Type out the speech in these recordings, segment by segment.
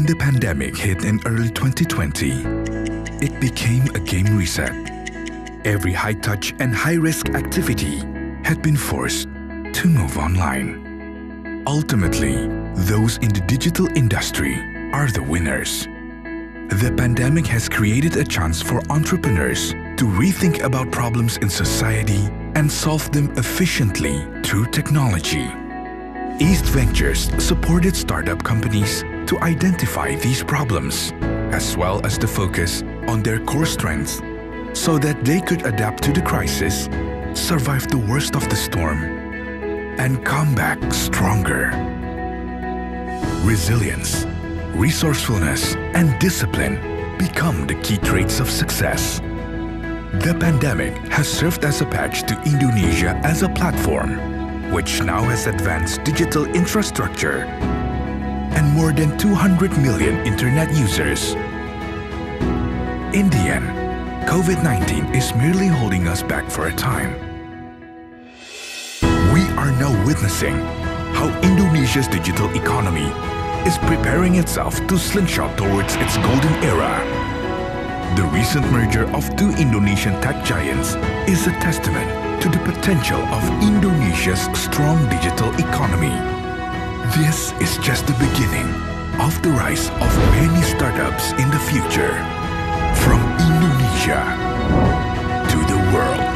When the pandemic hit in early 2020, it became a game reset. Every high-touch and high-risk activity had been forced to move online. Ultimately, those in the digital industry are the winners. The pandemic has created a chance for entrepreneurs to rethink about problems in society and solve them efficiently through technology. East Ventures supported startup companies to identify these problems, as well as to focus on their core strengths so that they could adapt to the crisis, survive the worst of the storm, and come back stronger. Resilience, resourcefulness, and discipline become the key traits of success. The pandemic has served as a patch to Indonesia as a platform, which now has advanced digital infrastructure and more than 200 million internet users. In the end, COVID-19 is merely holding us back for a time. We are now witnessing how Indonesia's digital economy is preparing itself to slingshot towards its golden era. The recent merger of two Indonesian tech giants is a testament to the potential of Indonesia's strong digital economy. This is just the beginning of the rise of many startups in the future, from Indonesia to the world.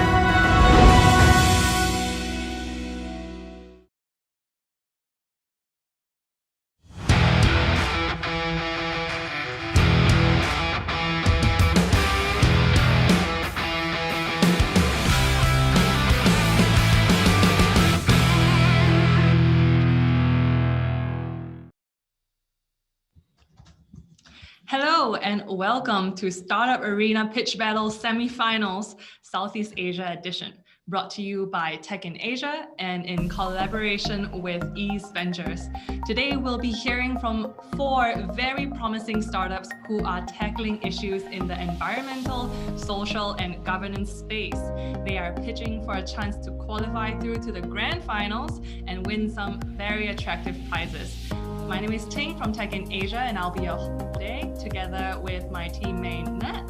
Hello and welcome to Startup Arena Pitch Battle Semifinals Southeast Asia Edition, brought to you by Tech in Asia and in collaboration with East Ventures. Today we'll be hearing from 4 very promising startups who are tackling issues in the environmental, social, and governance space. They are pitching for a chance to qualify through to the grand finals and win some very attractive prizes. My name is Ting from Tech in Asia, and I'll be your host today together with my teammate Nat.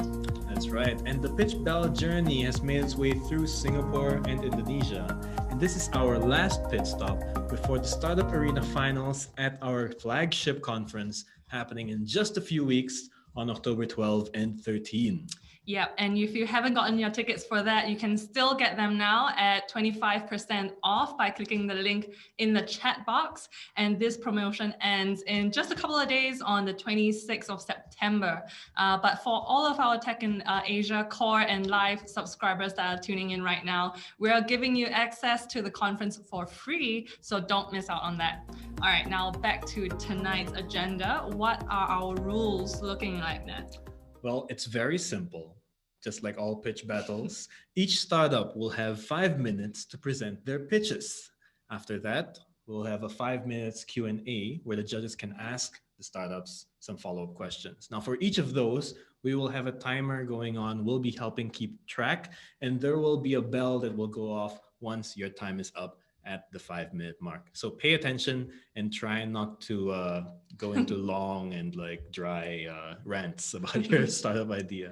That's right, and the pitch battle journey has made its way through Singapore and Indonesia, and this is our last pit stop before the Startup Arena Finals at our flagship conference happening in just a few weeks on October 12 and 13. Yeah, and if you haven't gotten your tickets for that, you can still get them now at 25% off by clicking the link in the chat box. And this promotion ends in just a couple of days on the 26th of September. But for all of our Tech in Asia core and live subscribers that are tuning in right now, we are giving you access to the conference for free, so don't miss out on that. All right, now back to tonight's agenda. What are our rules looking like, Nat? Well, it's very simple. Just like all pitch battles, each startup will have 5 minutes to present their pitches. After that, we'll have a 5 minutes Q&A where the judges can ask the startups some follow-up questions. Now, for each of those, we will have a timer going on. We'll be helping keep track, and there will be a bell that will go off once your time is up at the 5-minute mark. So pay attention and try not to go into long and like dry rants about your startup idea.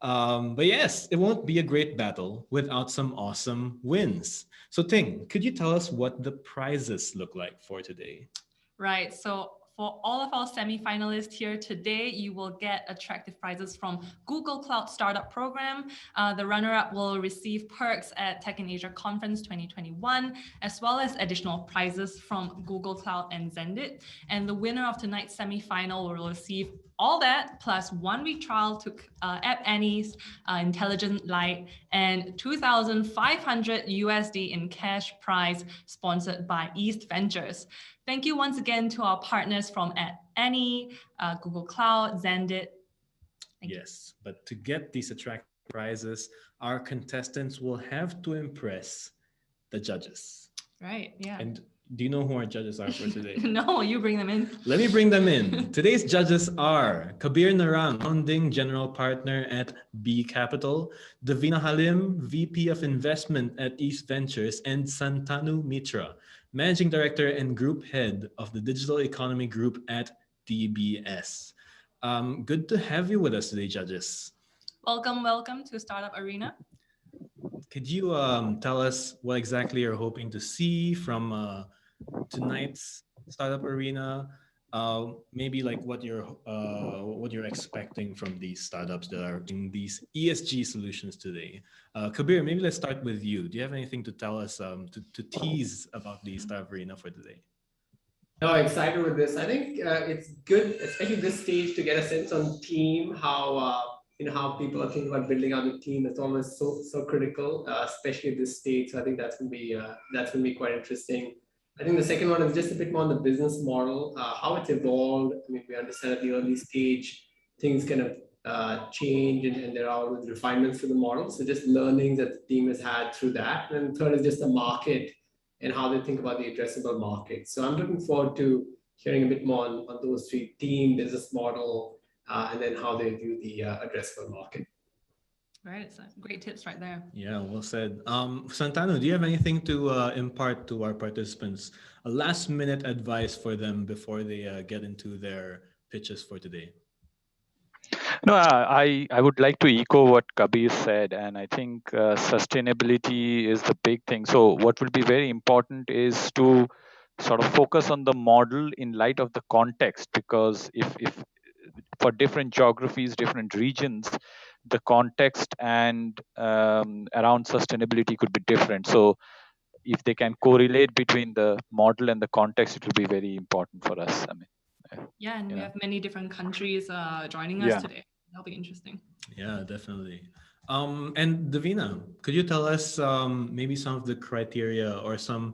But yes, it won't be a great battle without some awesome wins. So Ting, could you tell us what the prizes look like for today? Right, so for all of our semi-finalists here today, you will get attractive prizes from Google Cloud Startup Program. The runner-up will receive perks at Tech in Asia Conference 2021, as well as additional prizes from Google Cloud and Zendit. And the winner of tonight's semi-final will receive all that plus 1-week trial to App Annie's Intelligent Light and 2,500 USD in cash prize sponsored by East Ventures. Thank you once again to our partners from App Annie, Google Cloud, Zendit. Yes, but to get these attractive prizes, our contestants will have to impress the judges. Right, yeah. And do you know who our judges are for today? No, you bring them in. Let me bring them in. Today's judges are Kabir Narang, founding general partner at B Capital, Davina Halim, VP of Investment at East Ventures, and Santanu Mitra, Managing Director and Group Head of the Digital Economy Group at DBS. Good to have you with us today, judges. Welcome to Startup Arena. Could you tell us what exactly you're hoping to see from tonight's Startup Arena? Maybe like what you're expecting from these startups that are in these ESG solutions today. Kabir, maybe let's start with you. Do you have anything to tell us to tease about the Startup Arena for today? No, excited with this. I think it's good, especially this stage, to get a sense on team, how people are thinking about building out the team. That's always so critical, especially at this stage. So I think that's gonna be quite interesting. I think the second one is just a bit more on the business model, how it's evolved. I mean, we understand at the early stage things kind of change, and there are always refinements to the model. So just learnings that the team has had through that. And then third is just the market and how they think about the addressable market. So I'm looking forward to hearing a bit more on those three: team, business model, and then how they view the addressable market. Right, so great tips right there. Yeah, well said. Santanu, do you have anything to impart to our participants? A last minute advice for them before they get into their pitches for today? No, I would like to echo what Kabir said, and I think sustainability is the big thing. So what will be very important is to sort of focus on the model in light of the context, because if for different geographies, different regions, the context and around sustainability could be different. So if they can correlate between the model and the context, it will be very important for us. I mean, yeah, and we have many different countries joining us today. That'll be interesting. Yeah, definitely. And Davina, could you tell us maybe some of the criteria or some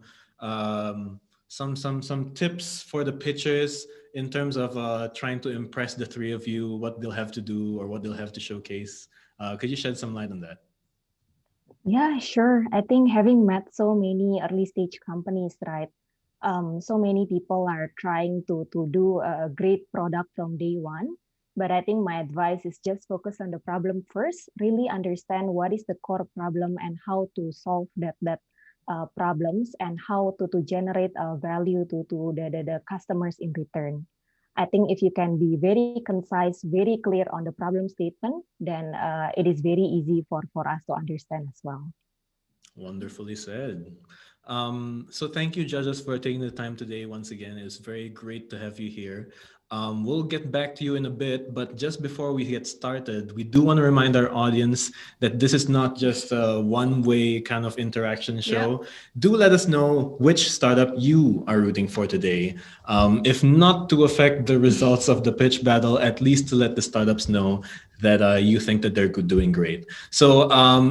tips for the pitchers in terms of trying to impress the three of you, what they'll have to do or what they'll have to showcase? Could you shed some light on that? Yeah, sure. I think having met so many early stage companies, right? So many people are trying to do a great product from day one. But I think my advice is just focus on the problem first, really understand what is the core problem and how to solve that problems, and how to generate value to the customers in return. I think if you can be very concise, very clear on the problem statement, then it is very easy for us to understand as well. Wonderfully said. So thank you, judges, for taking the time today. Once again, it's very great to have you here. We'll get back to you in a bit, but just before we get started, we do want to remind our audience that this is not just a one-way kind of interaction show. Yeah. Do let us know which startup you are rooting for today. If not to affect the results of the pitch battle, at least to let the startups know that you think that they're doing great. So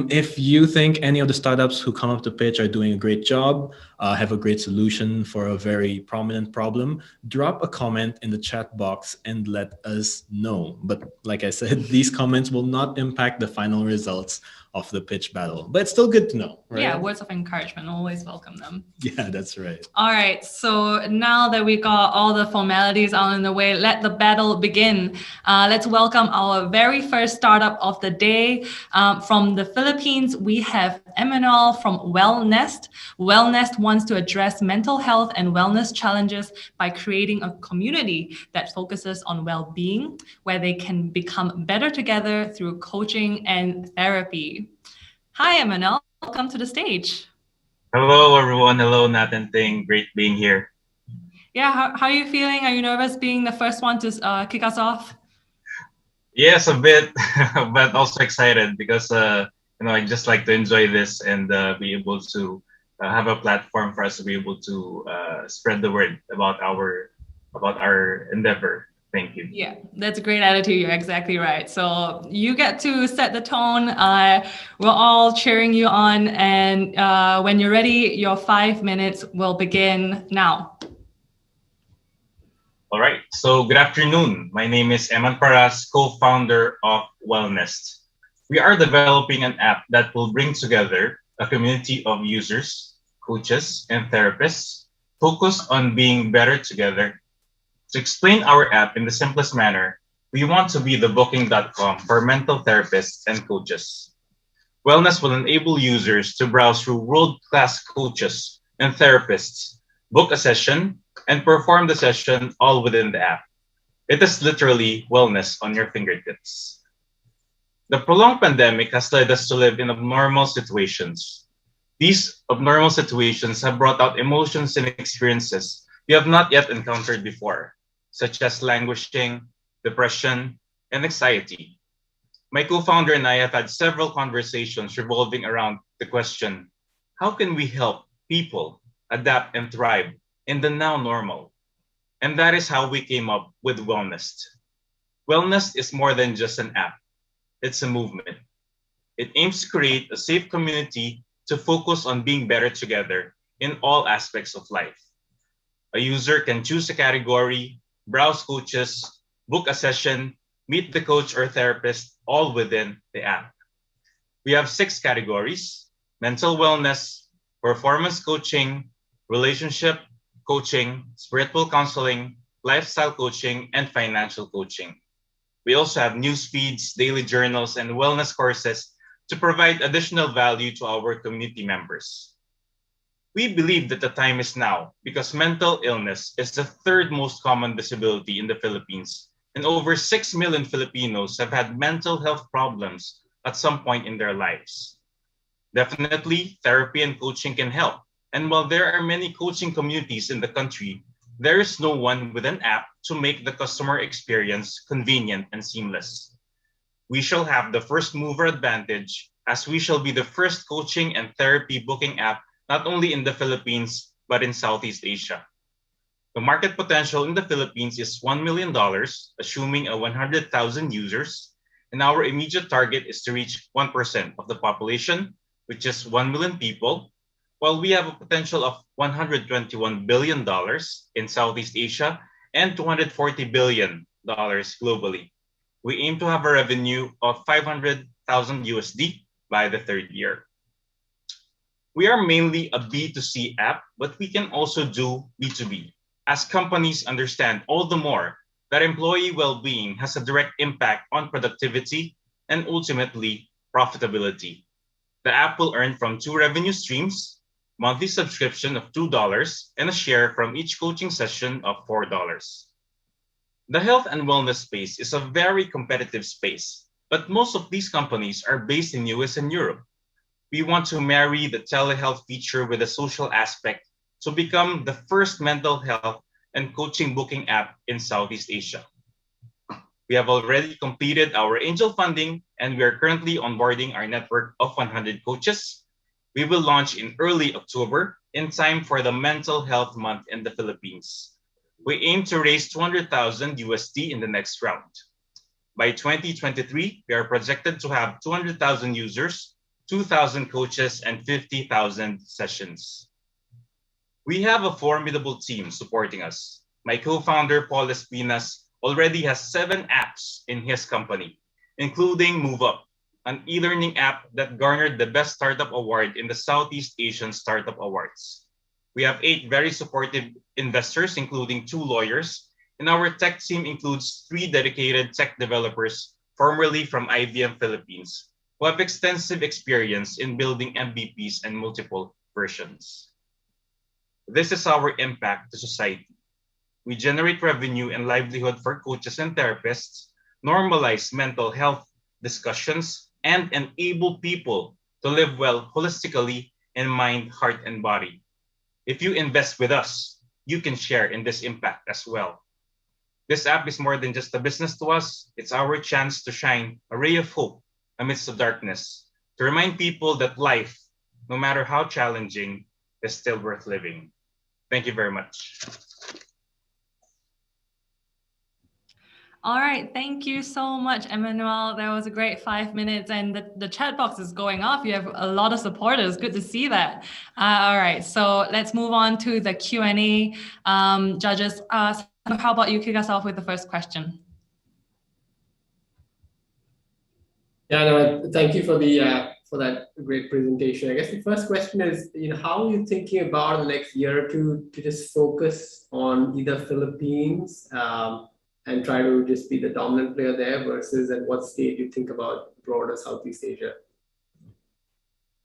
if you think any of the startups who come up to pitch are doing a great job, have a great solution for a very prominent problem, drop a comment in the chat box and let us know. But like I said, these comments will not impact the final results of the pitch battle, but it's still good to know, right? Yeah, words of encouragement, always welcome them. Yeah, that's right. All right, so now that we got all the formalities out in the way, let the battle begin. Let's welcome our very first startup of the day. From the Philippines, we have Emman from WellNest. WellNest wants to address mental health and wellness challenges by creating a community that focuses on well-being, where they can become better together through coaching and therapy. Hi, Emman. Welcome to the stage. Hello, everyone. Hello, Nat and Ting. Great being here. Yeah, how are you feeling? Are you nervous being the first one to kick us off? Yes, a bit, but also excited because I just like to enjoy this and be able to have a platform for us to be able to spread the word about our endeavor. Thank you. Yeah, that's a great attitude. You're exactly right. So you get to set the tone. We're all cheering you on. And when you're ready, your 5 minutes will begin now. All right. So good afternoon. My name is Emman, co-founder of WellNest. We are developing an app that will bring together a community of users, coaches, and therapists focused on being better together. To explain our app in the simplest manner, we want to be the booking.com for mental therapists and coaches. WellNest will enable users to browse through world-class coaches and therapists, book a session, and perform the session all within the app. It is literally wellness on your fingertips. The prolonged pandemic has led us to live in abnormal situations. These abnormal situations have brought out emotions and experiences we have not yet encountered before, such as languishing, depression, and anxiety. My co-founder and I have had several conversations revolving around the question, how can we help people adapt and thrive in the now normal? And that is how we came up with WellNest. WellNest is more than just an app. It's a movement. It aims to create a safe community to focus on being better together in all aspects of life. A user can choose a category, browse coaches, book a session, meet the coach or therapist, all within the app. We have 6 categories: mental wellness, performance coaching, relationship coaching, spiritual counseling, lifestyle coaching, and financial coaching. We also have news feeds, daily journals, and wellness courses to provide additional value to our community members. We believe that the time is now because mental illness is the third most common disability in the Philippines, and over 6 million Filipinos have had mental health problems at some point in their lives. Definitely, therapy and coaching can help. And while there are many coaching communities in the country, there is no one with an app to make the customer experience convenient and seamless. We shall have the first mover advantage as we shall be the first coaching and therapy booking app not only in the Philippines, but in Southeast Asia. The market potential in the Philippines is $1 million, assuming a 100,000 users, and our immediate target is to reach 1% of the population, which is 1 million people, while we have a potential of $121 billion in Southeast Asia and $240 billion globally. We aim to have a revenue of 500,000 USD by the third year. We are mainly a B2C app, but we can also do B2B, as companies understand all the more that employee well-being has a direct impact on productivity and ultimately profitability. The app will earn from 2 revenue streams, monthly subscription of $2, and a share from each coaching session of $4. The health and wellness space is a very competitive space, but most of these companies are based in US and Europe. We want to marry the telehealth feature with a social aspect to become the first mental health and coaching booking app in Southeast Asia. We have already completed our angel funding, and we are currently onboarding our network of 100 coaches. We will launch in early October in time for the Mental Health Month in the Philippines. We aim to raise 200,000 USD in the next round. By 2023, we are projected to have 200,000 users, 2,000 coaches, and 50,000 sessions. We have a formidable team supporting us. My co-founder, Paul Espinas, already has 7 apps in his company, including MoveUp, an e-learning app that garnered the Best Startup Award in the Southeast Asian Startup Awards. We have 8 very supportive investors, including 2 lawyers, and our tech team includes 3 dedicated tech developers, formerly from IBM Philippines, who have extensive experience in building MVPs and multiple versions. This is our impact to society. We generate revenue and livelihood for coaches and therapists, normalize mental health discussions, and enable people to live well holistically in mind, heart, and body. If you invest with us, you can share in this impact as well. This app is more than just a business to us. It's our chance to shine a ray of hope amidst the darkness, to remind people that life, no matter how challenging, is still worth living. Thank you very much. All right, thank you so much, Emmanuel. That was a great 5 minutes, and the chat box is going off. You have a lot of supporters. Good to see that. All right, so let's move on to the Q&A. Judges, how about you kick us off with the first question? Yeah, no, thank you for that great presentation. I guess the first question is, how are you thinking about the next year or two to just focus on either Philippines and try to just be the dominant player there versus at what stage you think about broader Southeast Asia?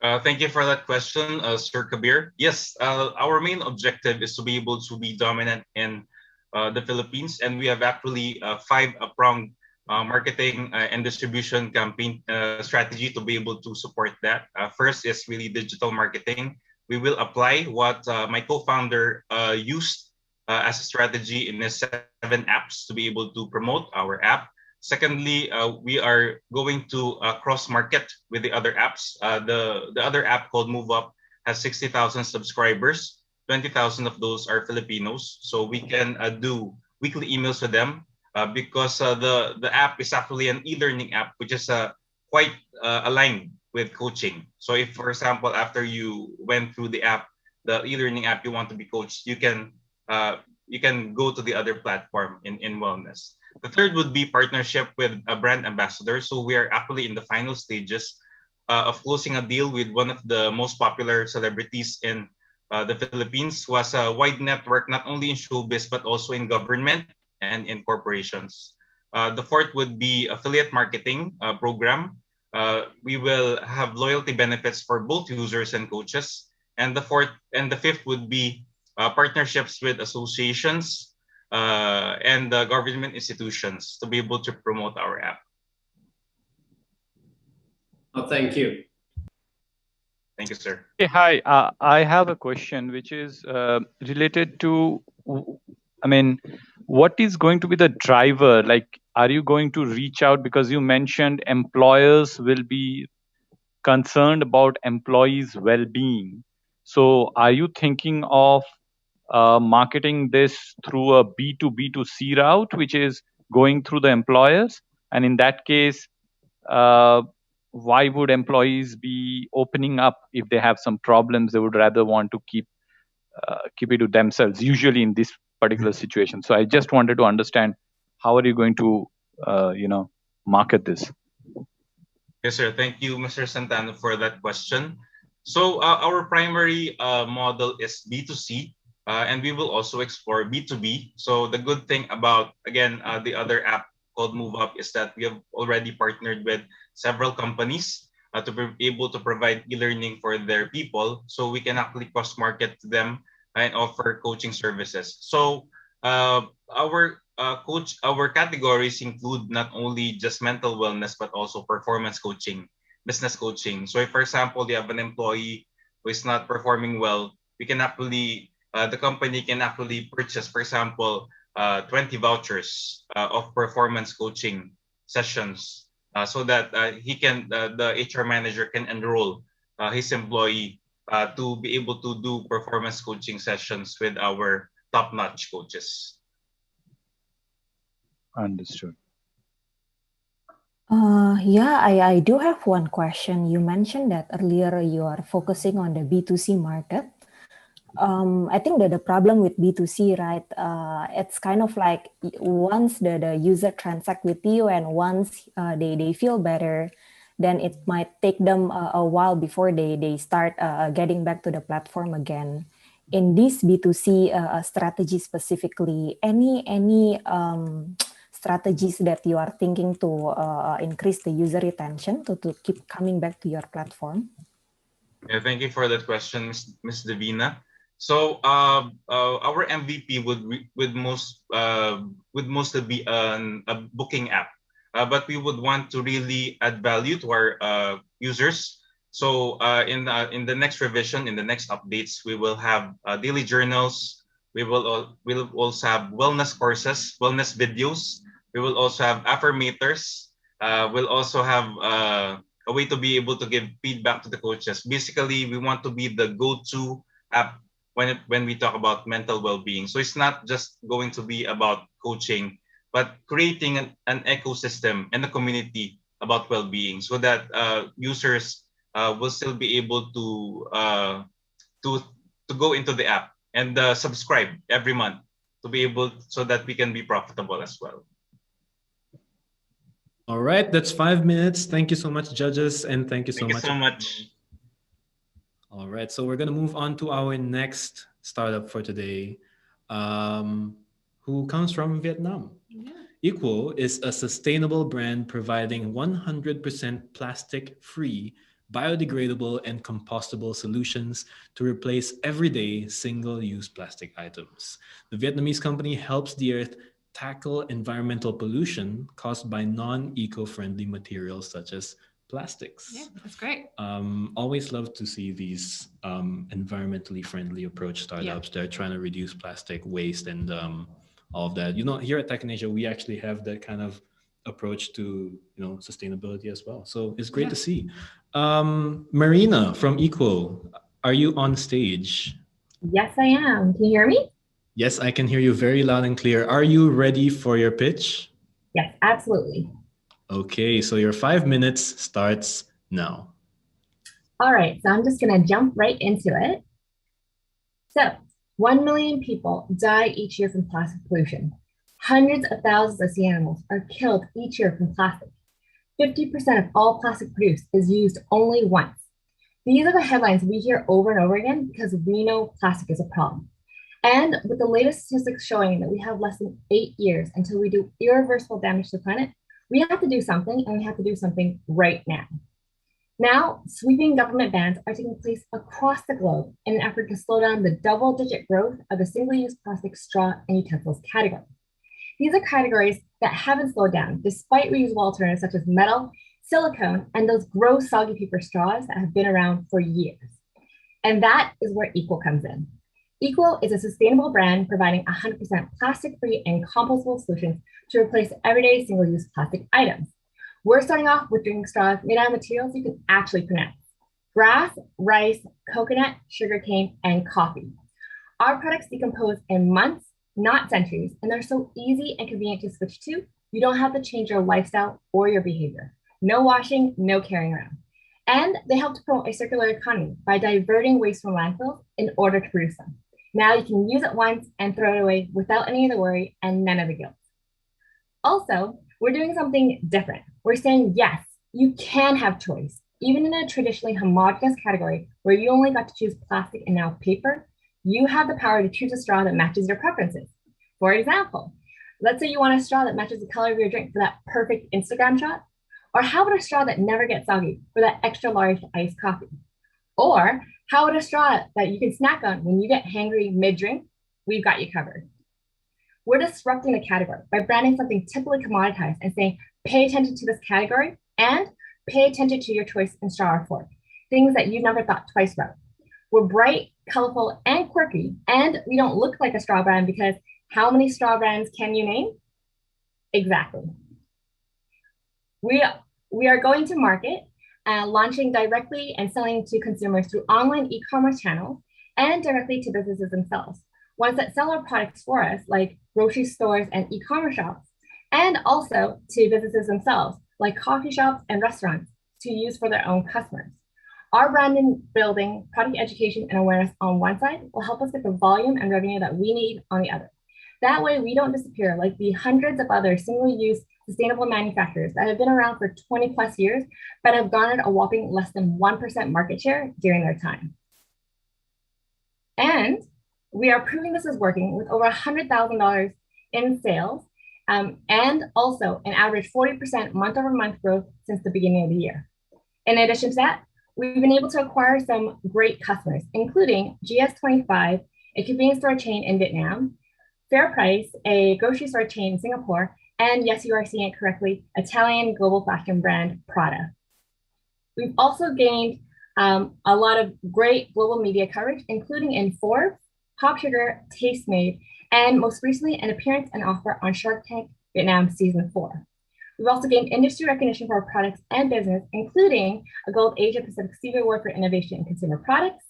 Thank you for that question, Sir Kabir. Yes, our main objective is to be able to be dominant in the Philippines, and we have actually 5-pronged marketing and distribution campaign strategy to be able to support that. First is really digital marketing. We will apply what my co-founder used as a strategy in his 7 apps to be able to promote our app. Secondly, we are going to cross-market with the other apps. The other app called MoveUp has 60,000 subscribers. 20,000 of those are Filipinos. So we can do weekly emails to them because the app is actually an e-learning app, which is quite aligned with coaching. So if, for example, after you went through the app, the e-learning app, you want to be coached, you can go to the other platform in WellNest. The third would be partnership with a brand ambassador. So we are actually in the final stages of closing a deal with one of the most popular celebrities in the Philippines, who has a wide network, not only in showbiz, but also in government and in corporations. The fourth would be affiliate marketing program. We will have loyalty benefits for both users and coaches. And the fifth would be partnerships with associations and government institutions to be able to promote our app. Oh, thank you. Thank you, sir. Hey, hi. I have a question which is related to, what is going to be the driver? Like, are you going to reach out, because you mentioned employers will be concerned about employees' well-being. So are you thinking of marketing this through a B2B2C route, which is going through the employers? And in that case, why would employees be opening up if they have some problems? They would rather want to keep it to themselves, usually in this particular situation. So I just wanted to understand, how are you going to market this? Yes, sir. Thank you, Mr. Santana, for that question. So our primary model is B2C, and we will also explore B2B. So the good thing about, again, the other app called MoveUp is that we have already partnered with several companies to be able to provide e-learning for their people, so we can actually cross-market to them and offer coaching services. So our categories include not only just mental wellness, but also performance coaching, business coaching. So if, for example, you have an employee who is not performing well, we can actually, the company can actually purchase, for example, 20 vouchers of performance coaching sessions so that the HR manager can enroll his employee to be able to do performance coaching sessions with our top-notch coaches. Understood. Yeah, I do have one question. You mentioned that earlier you are focusing on the B2C market. I think that the problem with B2C, right, it's kind of like once the user transact with you and once they feel better, then it might take them a while before they start getting back to the platform again. In this B2C strategy specifically, any strategies that you are thinking to increase the user retention to keep coming back to your platform? Yeah, thank you for that question, Ms. Davina. So our MVP would mostly be a booking app, but we would want to really add value to our users. So in the next revision, in the next updates, we will have daily journals. We'll also have wellness courses, wellness videos. We will also have affirmators. We'll also have a way to be able to give feedback to the coaches. Basically, we want to be the go-to app when we talk about mental well-being. So it's not just going to be about coaching, but creating an ecosystem and a community about well-being, so that users will still be able to go into the app and subscribe every month to be able, so that we can be profitable as well. All right, that's 5 minutes. Thank you so much, judges, and thank you so much. All right, so we're gonna move on to our next startup for today, who comes from Vietnam. Yeah. Equo is a sustainable brand providing 100% plastic-free biodegradable and compostable solutions to replace everyday single-use plastic items. The Vietnamese company helps the earth tackle environmental pollution caused by non-eco-friendly materials such as plastics. Yeah, that's great. Always love to see these environmentally friendly approach startups. They're trying to reduce plastic waste and all of that. Here at Tech in Asia, we actually have that kind of approach to sustainability as well. So it's great to see. Marina from Equo, are you on stage? Yes, I am. Can you hear me? Yes, I can hear you very loud and clear. Are you ready for your pitch? Yes, absolutely. Okay, so your 5 minutes starts now. All right, so I'm just going to jump right into it. So 1 million people die each year from plastic pollution. Hundreds of thousands of sea animals are killed each year from plastic. 50% of all plastic produced is used only once. These are the headlines we hear over and over again because we know plastic is a problem. And with the latest statistics showing that we have less than 8 years until we do irreversible damage to the planet, we have to do something, and we have to do something right now. Now, sweeping government bans are taking place across the globe in an effort to slow down the double-digit growth of the single-use plastic straw and utensils category. These are categories that haven't slowed down despite reusable alternatives such as metal, silicone, and those gross soggy paper straws that have been around for years. And that is where Equo comes in. Equo is a sustainable brand providing 100% plastic-free and compostable solutions to replace everyday single-use plastic items. We're starting off with drinking straws made out of materials you can actually pronounce: grass, rice, coconut, sugarcane, and coffee. Our products decompose in months, not centuries, and they're so easy and convenient to switch to, you don't have to change your lifestyle or your behavior. No washing, no carrying around. And they help to promote a circular economy by diverting waste from landfills in order to produce them. Now you can use it once and throw it away without any of the worry and none of the guilt. Also, we're doing something different. We're saying, yes, you can have choice. Even in a traditionally homogenous category where you only got to choose plastic and now paper, you have the power to choose a straw that matches your preferences. For example, let's say you want a straw that matches the color of your drink for that perfect Instagram shot. Or how about a straw that never gets soggy for that extra large iced coffee? Or how about a straw that you can snack on when you get hangry mid-drink? We've got you covered. We're disrupting the category by branding something typically commoditized and saying, pay attention to this category and pay attention to your choice in straw or fork, things that you've never thought twice about. We're bright, colorful, and quirky, and we don't look like a straw brand because how many straw brands can you name? Exactly. We are going to market, launching directly and selling to consumers through online e-commerce channels and directly to businesses themselves, ones that sell our products for us, like grocery stores and e-commerce shops, and also to businesses themselves, like coffee shops and restaurants, to use for their own customers. Our brand building, product education, and awareness on one side will help us get the volume and revenue that we need on the other. That way, we don't disappear like the hundreds of other single-use sustainable manufacturers that have been around for 20 plus years, but have garnered a whopping less than 1% market share during their time. And we are proving this is working with over $100,000 in sales, and also an average 40% month-over-month growth since the beginning of the year. In addition to that, we've been able to acquire some great customers, including GS25, a convenience store chain in Vietnam, Fair Price, a grocery store chain in Singapore, and yes, you are seeing it correctly, Italian global fashion brand Prada. We've also gained a lot of great global media coverage, including in Forbes, Pop Sugar, Tastemade, and most recently an appearance and offer on Shark Tank Vietnam Season 4. We've also gained industry recognition for our products and business, including a Gold Asia Pacific Stevie Award for Innovation in Consumer Products,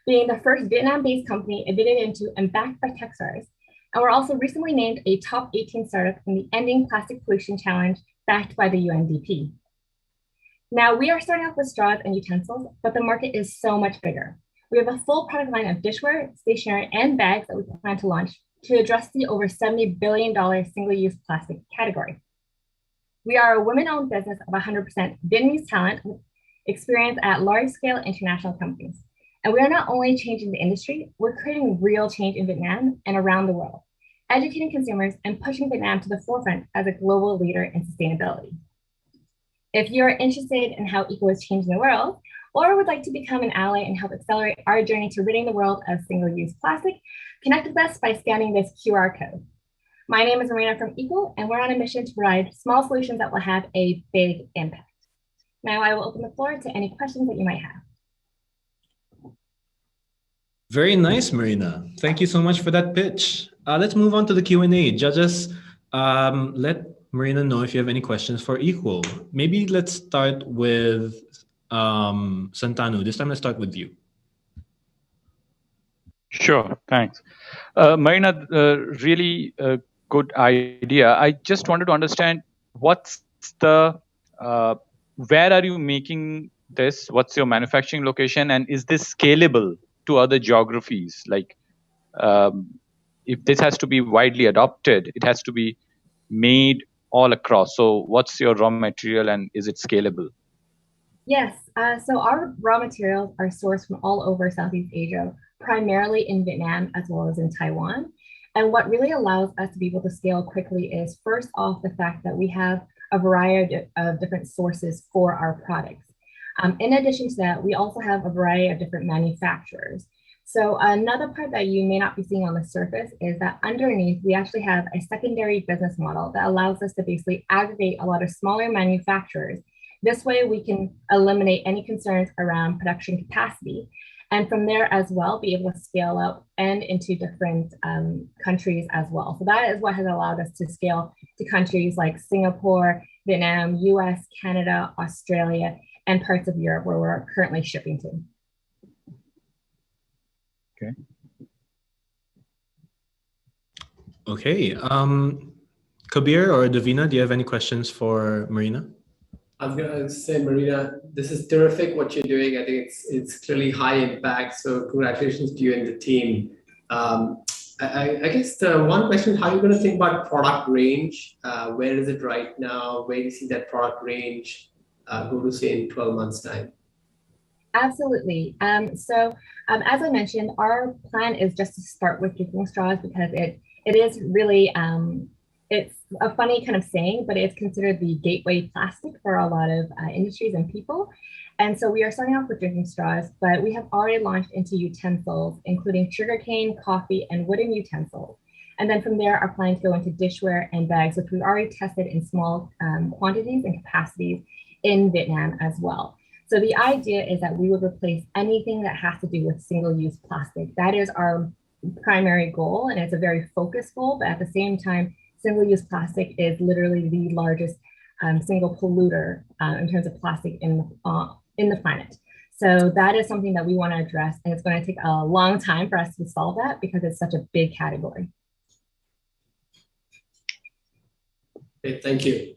being the first Vietnam-based company admitted into and backed by Techstars. And we're also recently named a top 18 startup in the Ending Plastic Pollution Challenge backed by the UNDP. Now, we are starting off with straws and utensils, but the market is so much bigger. We have a full product line of dishware, stationery, and bags that we plan to launch to address the over $70 billion single-use plastic category. We are a women-owned business of 100% Vietnamese talent with experience at large-scale international companies. And we are not only changing the industry, we're creating real change in Vietnam and around the world, educating consumers and pushing Vietnam to the forefront as a global leader in sustainability. If you're interested in how Equo is changing the world, or would like to become an ally and help accelerate our journey to ridding the world of single-use plastic, connect with us by scanning this QR code. My name is Marina from Equo, and we're on a mission to provide small solutions that will have a big impact. Now I will open the floor to any questions that you might have. Very nice, Marina. Thank you so much for that pitch. Let's move on to the Q&A. Judges, let Marina know if you have any questions for Equo. Maybe let's start with Santanu. This time let's start with you. Sure, thanks. Marina, really good idea. I just wanted to understand what's the, where are you making this? What's your manufacturing location? And is this scalable to other geographies? Like, if this has to be widely adopted, it has to be made all across. So what's your raw material and is it scalable? Yes, so our raw materials are sourced from all over Southeast Asia, primarily in Vietnam as well as in Taiwan. And what really allows us to be able to scale quickly is first off the fact that we have a variety of different sources for our products. In addition to that, we also have a variety of different manufacturers. So another part that you may not be seeing on the surface is that underneath, we actually have a secondary business model that allows us to basically aggregate a lot of smaller manufacturers. This way we can eliminate any concerns around production capacity. And from there as well, be able to scale up and into different countries as well. So that is what has allowed us to scale to countries like Singapore, Vietnam, US, Canada, Australia, and parts of Europe where we're currently shipping to. Okay. Okay. Kabir or Davina, do you have any questions for Marina? I was gonna say, Marina, this is terrific what you're doing. I think it's clearly high impact. So congratulations to you and the team. I guess the one question, how are you going to think about product range? Where is it right now? Where do you see that product range go to, say, in 12 months' time? Absolutely. As I mentioned, our plan is just to start with drinking straws because it is really, it's a funny kind of saying, but it's considered the gateway plastic for a lot of industries and people. And so we are starting off with drinking straws, but we have already launched into utensils, including sugarcane, coffee, and wooden utensils. And then from there, our plan to go into dishware and bags, which we've already tested in small quantities and capacities in Vietnam as well. So the idea is that we would replace anything that has to do with single-use plastic. That is our primary goal, and it's a very focused goal, but at the same time, single-use plastic is literally the largest single polluter in terms of plastic in the planet. So that is something that we want to address, and it's going to take a long time for us to solve that because it's such a big category. Okay, thank you.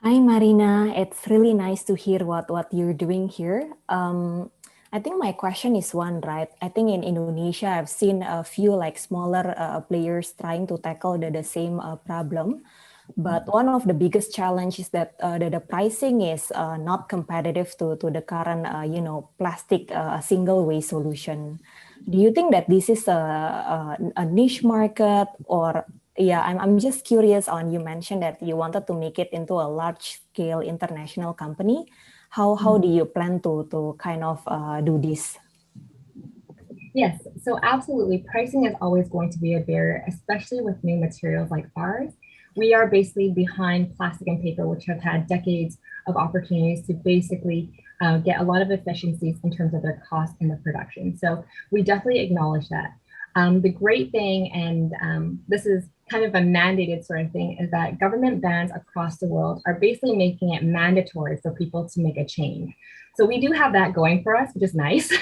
Hi, Marina. It's really nice to hear what you're doing here. I think my question is one, right? I think in Indonesia, I've seen a few like smaller players trying to tackle the same problem. But one of the biggest challenges is that the pricing is not competitive to the current, plastic single-way solution. Do you think that this is a niche market or? Yeah, I'm just curious on, you mentioned that you wanted to make it into a large-scale international company. How do you plan to kind of do this? Yes, so absolutely. Pricing is always going to be a barrier, especially with new materials like ours. We are basically behind plastic and paper, which have had decades of opportunities to basically get a lot of efficiencies in terms of their cost in the production. So we definitely acknowledge that. The great thing, and this is kind of a mandated sort of thing, is that government bans across the world are basically making it mandatory for people to make a change. So we do have that going for us, which is nice.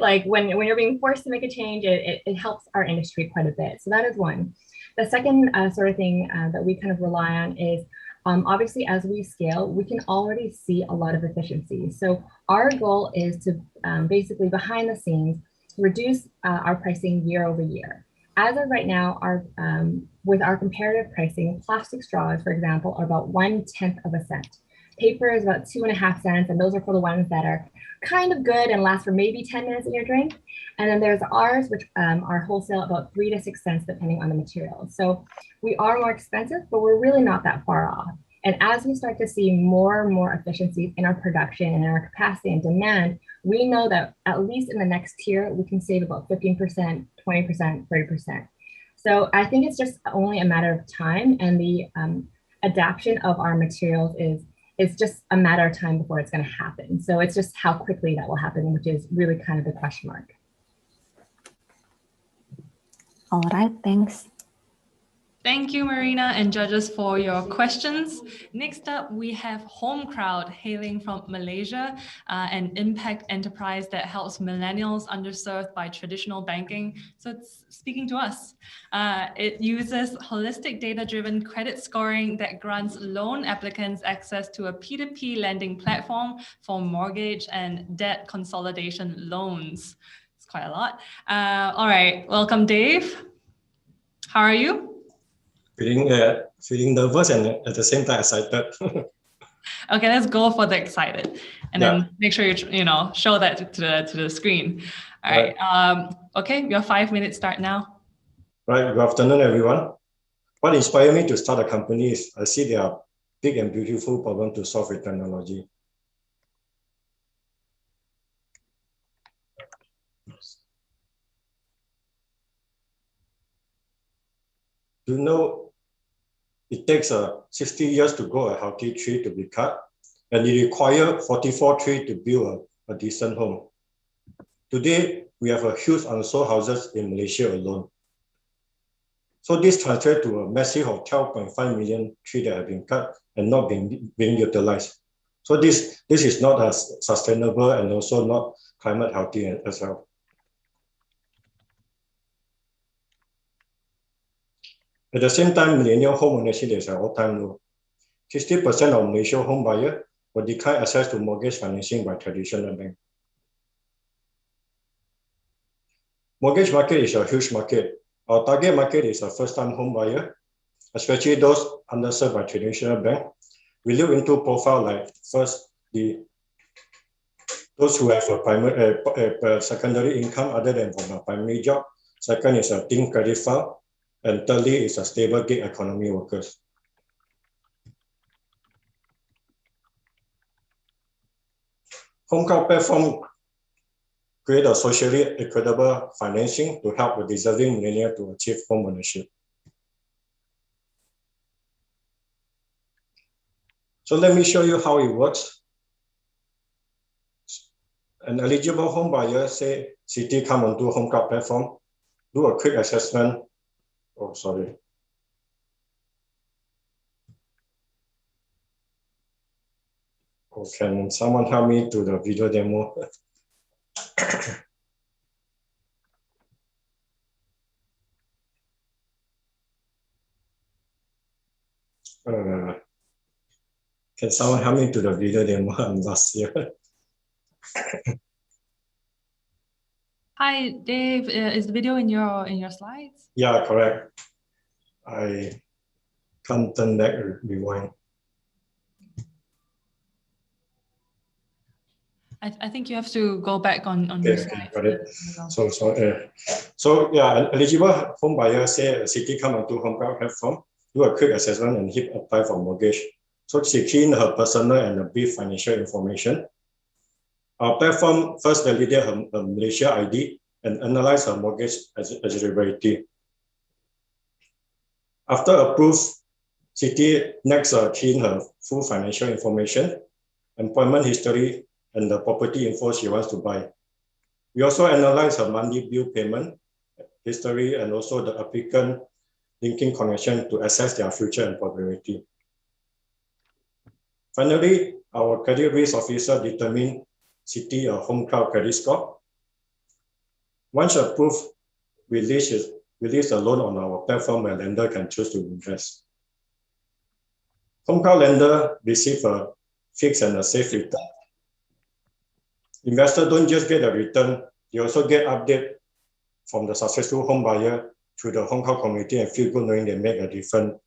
Like when you're being forced to make a change, it helps our industry quite a bit. So that is one. The second sort of thing that we kind of rely on is obviously as we scale, we can already see a lot of efficiencies. So our goal is to basically behind the scenes, reduce our pricing year over year. As of right now, with our comparative pricing, plastic straws, for example, are about 1/10 of a cent. Paper is about 2.5 cents, and those are for the ones that are kind of good and last for maybe 10 minutes in your drink. And then there's ours, which are wholesale about 3 to 6 cents, depending on the material. So we are more expensive, but we're really not that far off. And as we start to see more and more efficiencies in our production and our capacity and demand, we know that at least in the next tier, we can save about 15%, 20%, 30%. So I think it's just only a matter of time, and the adaptation of our materials is just a matter of time before it's going to happen. So it's just how quickly that will happen, which is really kind of the question mark. All right, thanks. Thank you, Marina and judges, for your questions. Next up, we have HomeCrowd, hailing from Malaysia, an impact enterprise that helps millennials underserved by traditional banking. So it's speaking to us. It uses holistic data-driven credit scoring that grants loan applicants access to a P2P lending platform for mortgage and debt consolidation loans. It's quite a lot. All right, welcome, Dave. How are you? Feeling nervous and at the same time excited. Okay, let's go for the excited, and then make sure you show that to the screen. All right. Okay, your 5 minutes start now. Right. Good afternoon, everyone. What inspired me to start a company is I see there are big and beautiful problems to solve with technology. You know, it takes 60 years to grow a healthy tree to be cut, and it requires 44 trees to build a decent home. Today, we have a huge unsold houses in Malaysia alone. So this translates to a massive of 12.5 million trees that have been cut and not being utilized. So this is not as sustainable and also not climate healthy as well. At the same time, millennial home ownership is at all-time low. 60% of Malaysian home buyers will decline access to mortgage financing by traditional banks. Mortgage market is a huge market. Our target market is a first-time home buyer, especially those underserved by traditional bank. We look into profile like first, those who have a secondary income other than from a primary job. Second is a thin credit file. And thirdly is a stable gig economy workers. HomeCrowd platform create a socially equitable financing to help the deserving millennial to achieve home ownership. So let me show you how it works. An eligible home buyer, say city, come onto HomeCrowd platform, do a quick assessment. Oh, sorry. Oh, can someone help me to the video demo? Can someone help me to the video demo? I'm lost here. Hi, Dave. Is the video in your slides? Yeah, correct. I can't turn back or rewind. I think you have to go back on your slides. Got it. So yeah, an eligible home buyer, say a city, come onto HomeCrowd platform, do a quick assessment and hit apply for mortgage. So she key in her personal and a brief financial information. Our platform first validate her Malaysia ID and analyze her mortgage eligibility. After approved, Citi next key in her full financial information, employment history, and the property info she wants to buy. We also analyze her monthly bill payment history and also the applicant linking connection to assess their future employability. Finally, our credit risk officer determine Citi a HomeCrowd credit score. Once approved, we release a loan on our platform where lender can choose to invest. HomeCrowd lender receive a fixed and a safe return. Investors don't just get a return, they also get update from the successful home buyer through the HomeCrowd community and feel good knowing they make a difference.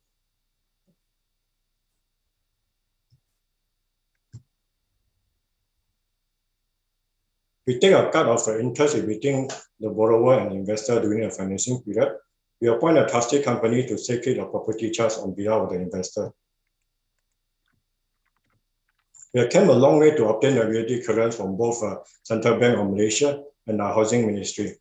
We take a cut of the interest between the borrower and investor during the financing period. We appoint a trusted company to secure the property trust on behalf of the investor. We have come a long way to obtain the reality clearance from both Central Bank of Malaysia and our Housing Ministry.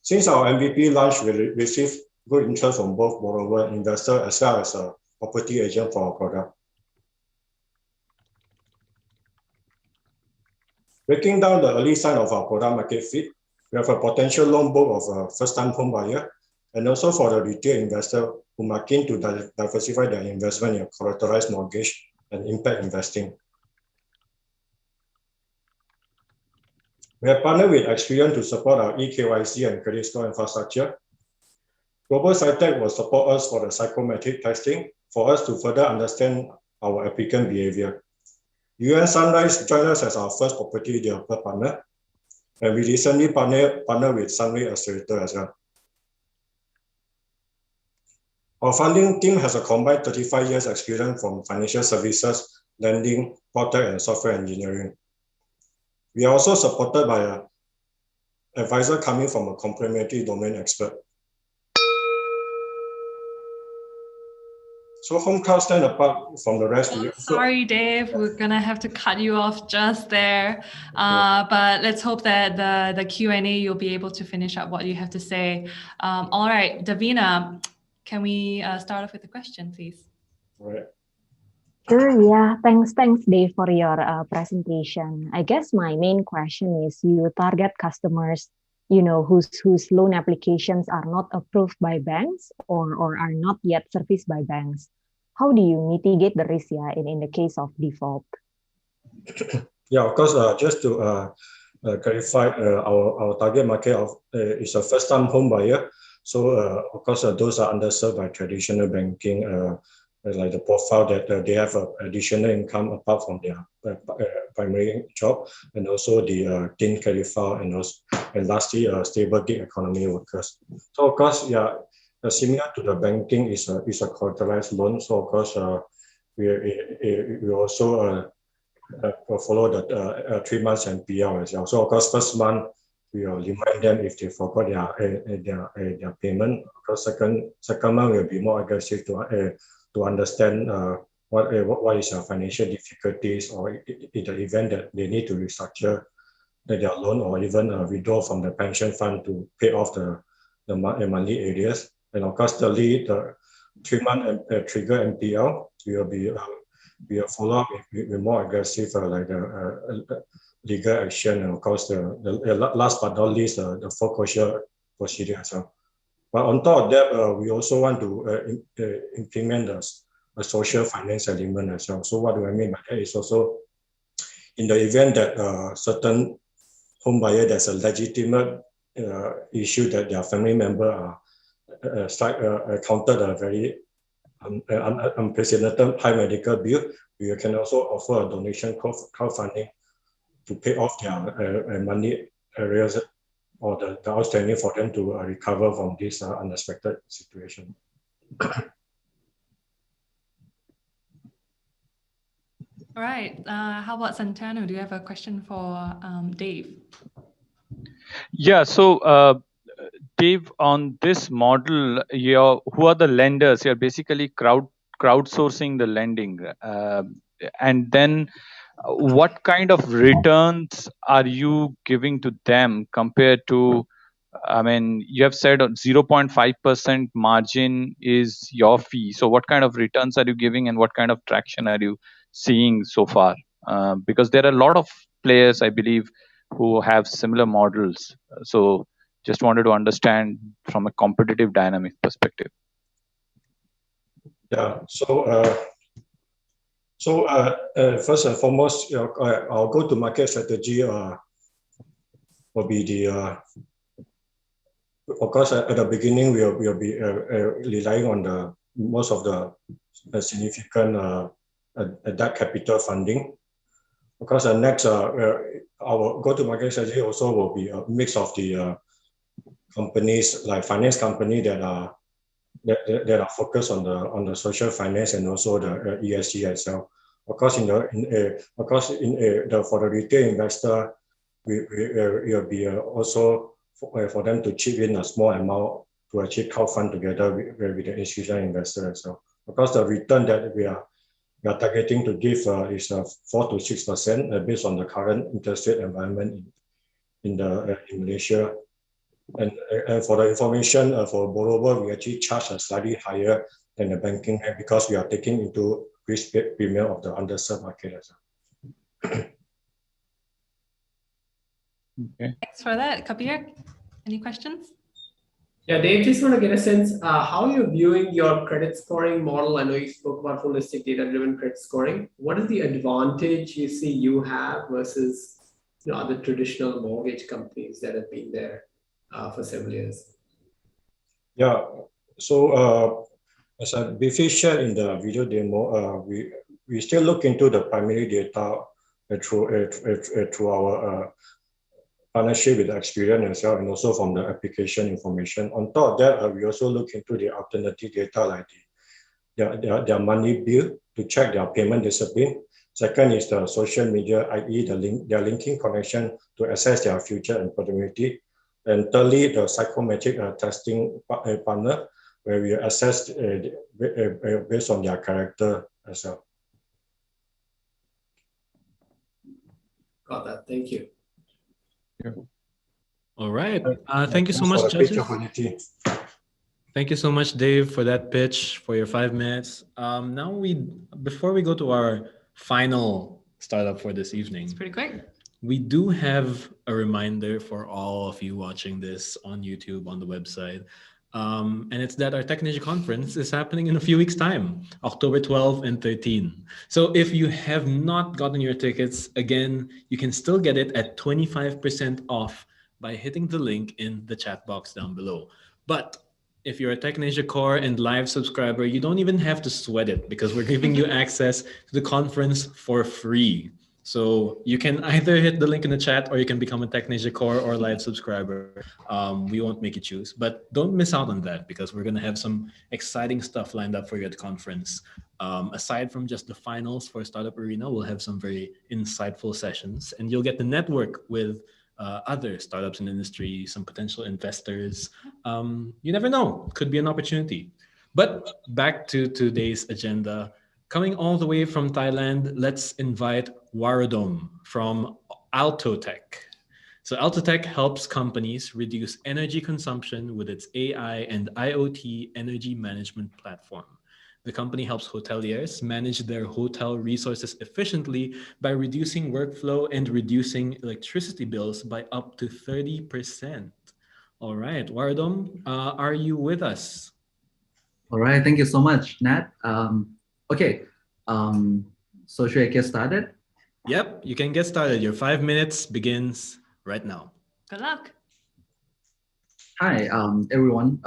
Since our MVP launch, we received good interest from both borrower and investor as well as a property agent for our product. Breaking down the early sign of our product market fit, we have a potential loan book of a first-time home buyer, and also for the retail investor who are keen to diversify their investment in collateralized mortgage and impact investing. We have partnered with Experian to support our eKYC and credit score infrastructure. Global SciTech will support us for the psychometric testing for us to further understand our applicant behavior. UN Sunrise joined us as our first property developer partner, and we recently partnered with Sunray Accelerator as well. Our funding team has a combined 35 years experience from financial services, lending, product, and software engineering. We are also supported by an advisor coming from a complementary domain expert. So HomeCrowd stand apart from the rest. Sorry, Dave, we're gonna have to cut you off just there. But let's hope that the Q&A, you'll be able to finish up what you have to say. All right, Davina, can we start off with the question, please? All right. Sure, yeah. Thanks, Dave, for your presentation. I guess my main question is, you target customers, whose loan applications are not approved by banks or are not yet serviced by banks. How do you mitigate the risk, in the case of default? Yeah, of course. Just to clarify, our target market is a first-time home buyer. So, of course, those are underserved by traditional banking. Like the profile that they have additional income apart from their primary job, and also the thin credit file, and lastly, stable gig economy workers. So of course, yeah, similar to the banking is a collateralized loan. So of course, we also follow the 3 months NPL as well. So of course, first month we will remind them if they forgot their payment. Of course, second month will be more aggressive to understand what is our financial difficulties, or in the event that they need to restructure their loan, or even withdraw from the pension fund to pay off the monthly areas. And of course, the 3-month trigger NPL will follow up with more aggressive like the legal action, and of course the last but not least the foreclosure procedure as well. But on top of that, we also want to implement a social finance element as well. So what do I mean by that is also, in the event that certain home buyer, there's a legitimate issue that their family member encountered a very unprecedented high medical bill, we can also offer a donation crowdfunding to pay off their money arrears or the outstanding for them to recover from this unexpected situation. All right. How about Santanu? Do you have a question for Dave? Yeah. So, Dave, on this model, who are the lenders? You're basically crowdsourcing the lending, and then what kind of returns are you giving to them compared to? I mean, you have said 0.5% margin is your fee. So what kind of returns are you giving, and what kind of traction are you seeing so far? Because there are a lot of players, I believe, who have similar models. So just wanted to understand from a competitive dynamic perspective. Yeah. So first and foremost, our go-to-market strategy will be of course, at the beginning, we'll be relying on most of the significant debt capital funding. Of course, next, our go-to-market strategy also will be a mix of the companies, like finance company that are focused on the social finance and also the ESG as well. Of course, for the retail investor, we will be also for them to chip in a small amount to achieve crowdfund together with the institutional investor as well. Of course, the return that we are we are targeting to give is 4 to 6% based on the current interest rate environment in Malaysia. And for the information for borrower, we actually charge slightly higher than the banking rate because we are taking into risk premium of the underserved market as well. Okay. Thanks for that. Kabir, any questions? Yeah, Dave, just want to get a sense how you're viewing your credit scoring model. I know you spoke about holistic data-driven credit scoring. What is the advantage you see you have versus other traditional mortgage companies that have been there for several years? Yeah, so as I briefly shared in the video demo, we still look into the primary data through our partnership with Experian as well, and also from the application information. On top of that, we also look into the alternative data like their money bill to check their payment discipline. Second is the social media, i.e. their linking connection to assess their future employability. And thirdly, the psychometric testing partner, where we assess based on their character as well. Got that. Thank you. Yeah. All right. Thank you so much, judges. Thank you so much, Dave, for that pitch, for your 5 minutes. Now before we go to our final startup for this evening, It's pretty quick. we do have a reminder for all of you watching this on YouTube, on the website. And it's that our Technology Conference is happening in a few weeks' time, October 12 and 13. So if you have not gotten your tickets, again, you can still get it at 25% off by hitting the link in the chat box down below. But if you're a Technology Core and live subscriber, you don't even have to sweat it because we're giving you access to the conference for free. So you can either hit the link in the chat or you can become a Technology Core or live subscriber. We won't make you choose, but don't miss out on that because we're going to have some exciting stuff lined up for you at the conference. Aside from just the finals for Startup Arena, we'll have some very insightful sessions and you'll get to network with other startups in the industry, some potential investors. You never know, could be an opportunity. But back to today's agenda. Coming all the way from Thailand, let's invite Waradom from AltoTech. So AltoTech helps companies reduce energy consumption with its AI and IoT energy management platform. The company helps hoteliers manage their hotel resources efficiently by reducing workflow and reducing electricity bills by up to 30%. All right, Waradom, are you with us? All right, thank you so much, Nat. Okay, so should I get started? Yep, you can get started. Your 5 minutes begins right now. Good luck. Hi, everyone.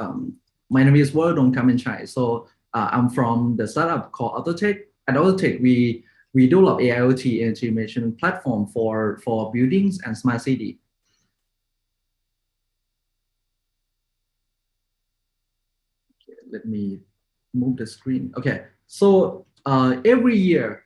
My name is Waradom Kaminchai. So I'm from the startup called AltoTech. At AltoTech, we develop AIoT energy management platform for buildings and smart city. Okay, let me move the screen. Okay, so every year,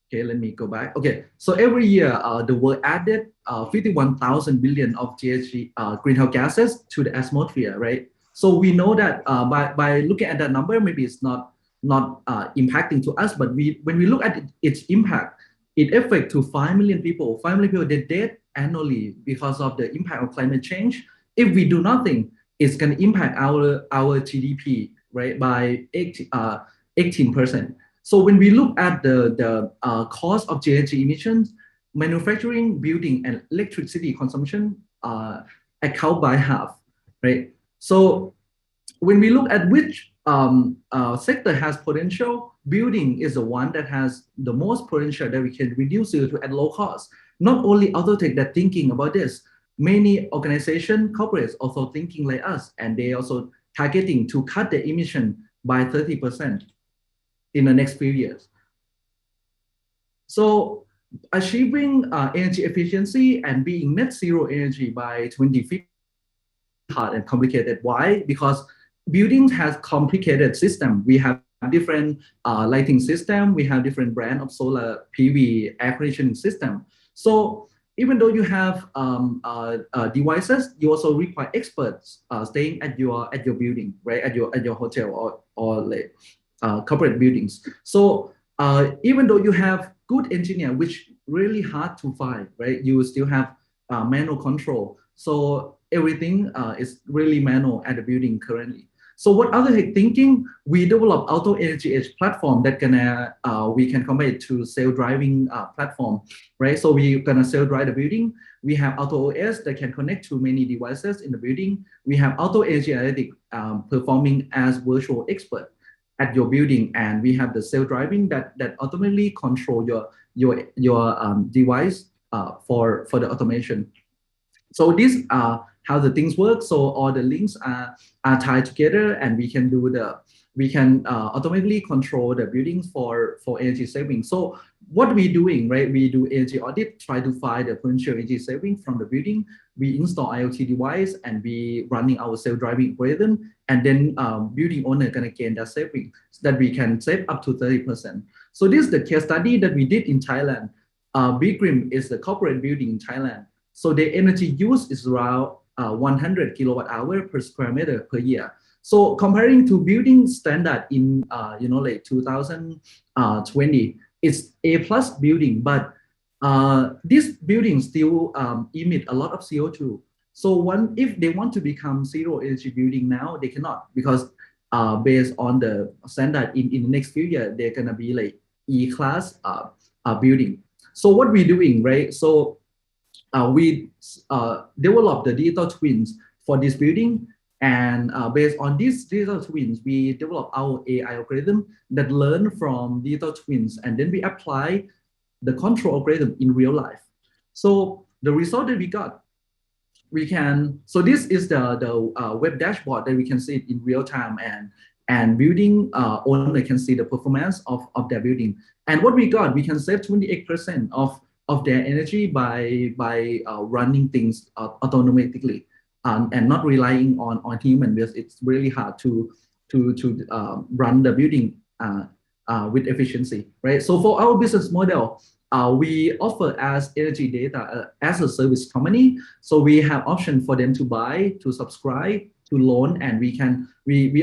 okay, let me go back. Okay, so every year, the world added 51,000 billion of GHG greenhouse gases to the atmosphere, right? So we know that by looking at that number, maybe it's not impacting to us, but when we look at its impact, it affects to 5 million people. 5 million people, they're dead annually because of the impact of climate change. If we do nothing, it's going to impact our GDP, right, by 18%. So when we look at the cost of GHG emissions, manufacturing, building, and electricity consumption account by half, right? So when we look at which sector has potential, building is the one that has the most potential that we can reduce CO2 at low cost. Not only AltoTech that thinking about this, many organizations, corporates also thinking like us, and they also targeting to cut the emission by 30%. In the next few years. So achieving energy efficiency and being net zero energy by 2050 is hard and complicated. Why? Because buildings has complicated system. We have different lighting system. We have different brand of solar PV air conditioning system. So even though you have devices, you also require experts staying at your building, right? At your hotel or like corporate buildings. So even though you have good engineer, which really hard to find, right? You still have manual control. So everything is really manual at the building currently. So what AltoTech thinking? We develop Auto Energy Edge platform that we can combine it to self-driving platform, right? So we gonna self-drive the building. We have Auto OS that can connect to many devices in the building. We have Auto Energy Analytics performing as virtual expert at your building, and we have the self-driving that automatically control your device for the automation. So these are how the things work. So all the links are tied together, and we can automatically control the buildings for energy saving. So what we doing, right? We do energy audit, try to find the potential energy saving from the building. We install IoT device, and we running our self-driving algorithm, and then building owner gonna gain that saving so that we can save up to 30%. So this is the case study that we did in Thailand. Big Rim is the corporate building in Thailand. So the energy use is around 100 kilowatt hour per square meter per year. So comparing to building standard in like 2020, it's A plus building, but this building still emit a lot of CO2. So if they want to become zero energy building now, they cannot, because based on the standard in the next few years, they're gonna be like E class building. So what we're doing, right? So we developed the digital twins for this building, and based on these digital twins, we developed our AI algorithm that learn from digital twins, and then we apply the control algorithm in real life. So the result that we got, so this is the web dashboard that we can see it in real time, and building owner can see the performance of their building. And what we got, we can save 28% of their energy by running things automatically, and not relying on human, because it's really hard to run the building with efficiency, right? So for our business model, we offer as energy data as a service company. So we have option for them to buy, to subscribe, to loan, and we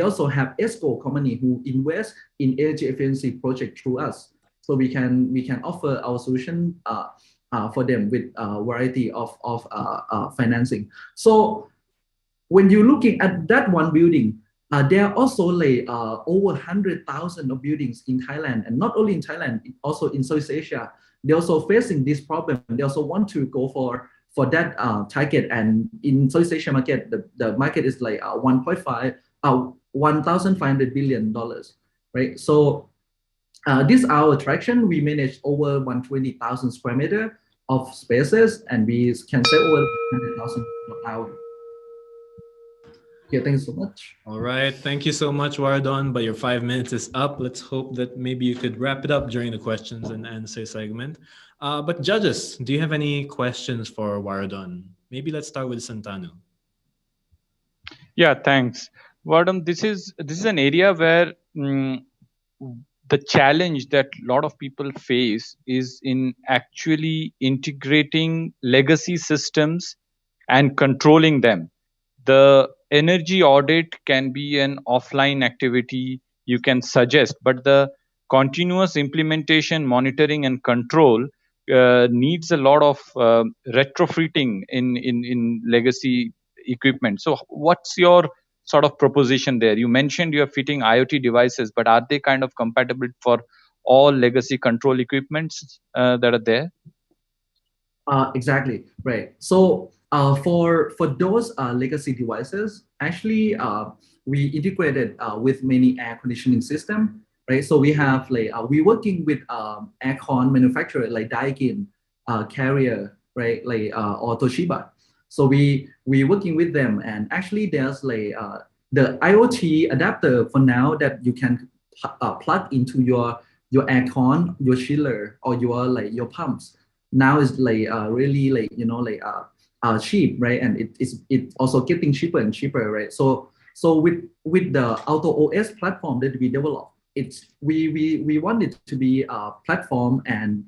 also have Equo company who invest in energy efficiency project through us. So we can offer our solution for them with a variety of financing. So when you're looking at that one building, there are also like over 100,000 of buildings in Thailand, and not only in Thailand, also in Southeast Asia. They're also facing this problem. They also want to go for that target. And in Southeast Asia market, the market is like $1,500 billion, right? So this our attraction. We manage over 120,000 square meter of spaces, and we can save over 100,000 per hour. Okay, thanks so much. All right, thank you so much, Waradom. But your 5 minutes is up. Let's hope that maybe you could wrap it up during the questions and answer segment. But judges, do you have any questions for Waradom? Maybe let's start with Santanu. Yeah, thanks, Waradom. This is an area where the challenge that a lot of people face is in actually integrating legacy systems and controlling them. The energy audit can be an offline activity you can suggest, but the continuous implementation, monitoring, and control needs a lot of retrofitting in legacy equipment. So what's your sort of proposition there? You mentioned you're fitting IoT devices, but are they kind of compatible for all legacy control equipments that are there? Exactly, right. So for those legacy devices, actually we integrated with many air conditioning system, right? So we have like we working with aircon manufacturer like Daikin, Carrier, right? Like or Toshiba. So we working with them, and actually there's like the IoT adapter for now that you can plug into your aircon, your chiller, or your pumps. Now is like really like cheap, right? And it's also getting cheaper and cheaper, right? So with the Auto OS platform that we developed, we want it to be a platform and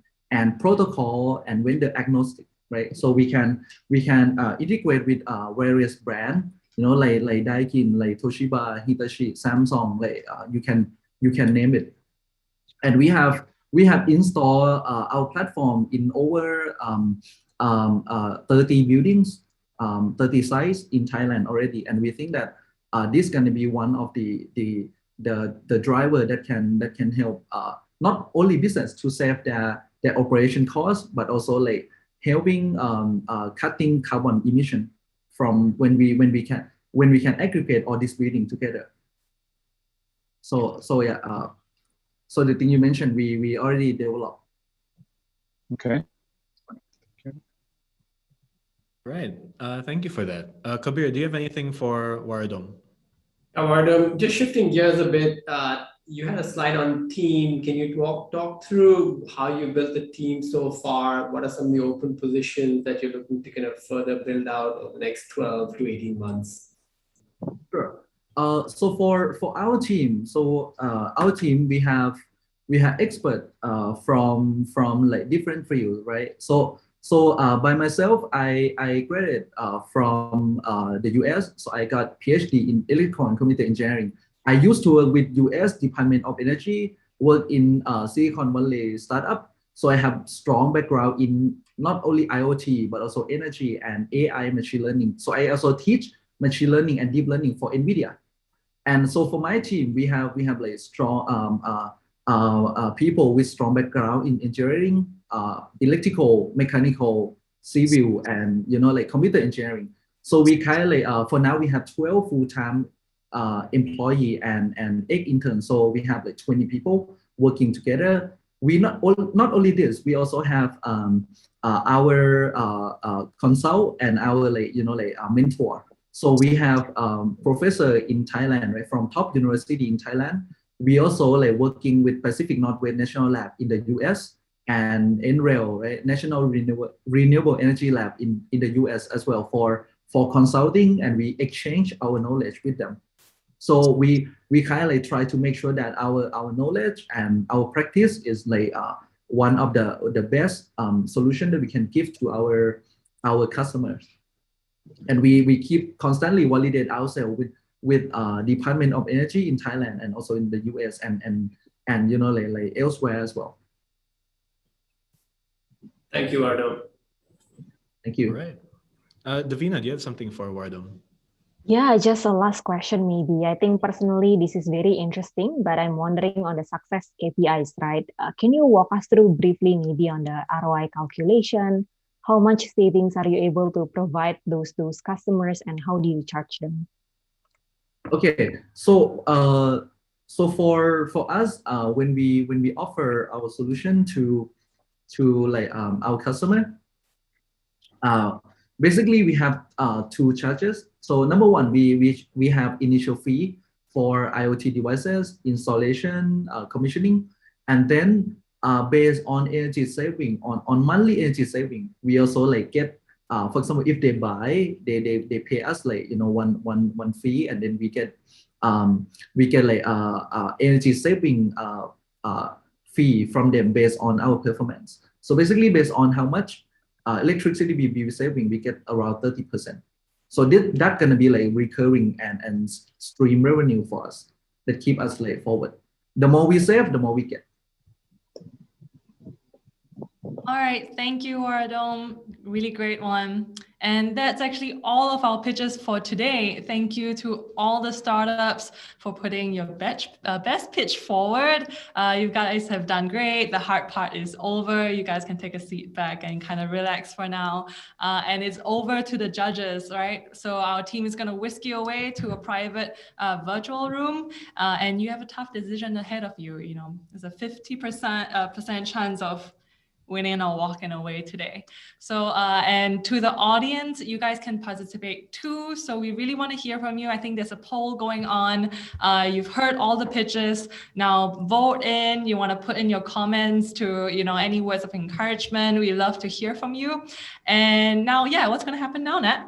protocol and vendor agnostic, right? So we can integrate with various brands, like Daikin, like Toshiba, Hitachi, Samsung. Like you you can name it. And we have installed our platform in over 30 buildings, 30 sites in Thailand already, and we think that this is going to be one of the driver that can help not only business to save their operation costs, but also like helping cutting carbon emission from when we can aggregate all this building together. So yeah. So the thing you mentioned, we already developed. Okay. Right. Thank you for that. Kabir, do you have anything for Waradom? Waradom, just shifting gears a bit, you had a slide on team. Can you talk through how you built the team so far? What are some of the open positions that you're looking to kind of further build out over the next 12 to 18 months? Sure. So for our team, we have expert from like different fields, right? So by myself, I graduated from the US. So I got PhD in electrical and computer engineering. I used to work with US Department of Energy, work in Silicon Valley startup. So I have strong background in not only IoT, but also energy and AI machine learning. So I also teach machine learning and deep learning for NVIDIA. And so for my team, we have like strong people with strong background in engineering, electrical, mechanical, civil, and like computer engineering. So we kind of like for now we have 12 full-time employee and 8 interns. So we have like 20 people working together. We not only this, we also have our consult and our mentor. So we have professor in Thailand, right, from top university in Thailand. We also like working with Pacific Northwest National Lab in the US and NREL, right, National Renewable Energy Lab in the US as well for consulting, and we exchange our knowledge with them. So we kind of like try to make sure that our knowledge and our practice is like one of the best solution that we can give to our customers. And we keep constantly validate ourselves with Department of Energy in Thailand and also in the US and like elsewhere as well. Thank you, Waradom. Thank you. All right. Davina, do you have something for Waradom? Yeah, just a last question maybe. I think personally this is very interesting, but I'm wondering on the success KPIs, right? Can you walk us through briefly maybe on the ROI calculation? How much savings are you able to provide those customers, and how do you charge them? Okay, so for us, when we offer our solution to like our customer, basically we have 2 charges. So number one, we have initial fee for IoT devices, installation, commissioning, and then based on energy saving, on monthly energy saving, we also like get, for example, if they buy, they pay us like one fee, and then we get like energy saving fee from them based on our performance. So basically, based on how much electricity we be saving, we get around 30%. So that's gonna be like recurring and stream revenue for us that keep us like forward. The more we save, the more we get. All right, thank you, Waradom. Really great one. And that's actually all of our pitches for today. Thank you to all the startups for putting your best pitch forward. You guys have done great. The hard part is over. You guys can take a seat back and kind of relax for now. And it's over to the judges, right? So our team is going to whisk you away to a private virtual room, and you have a tough decision ahead of you. There's a 50% chance of winning or walking away today. So, and to the audience, you guys can participate too. So we really want to hear from you. I think there's a poll going on. You've heard all the pitches. Now vote in. You want to put in your comments to, any words of encouragement. We love to hear from you. And now, yeah, what's going to happen now, Nat?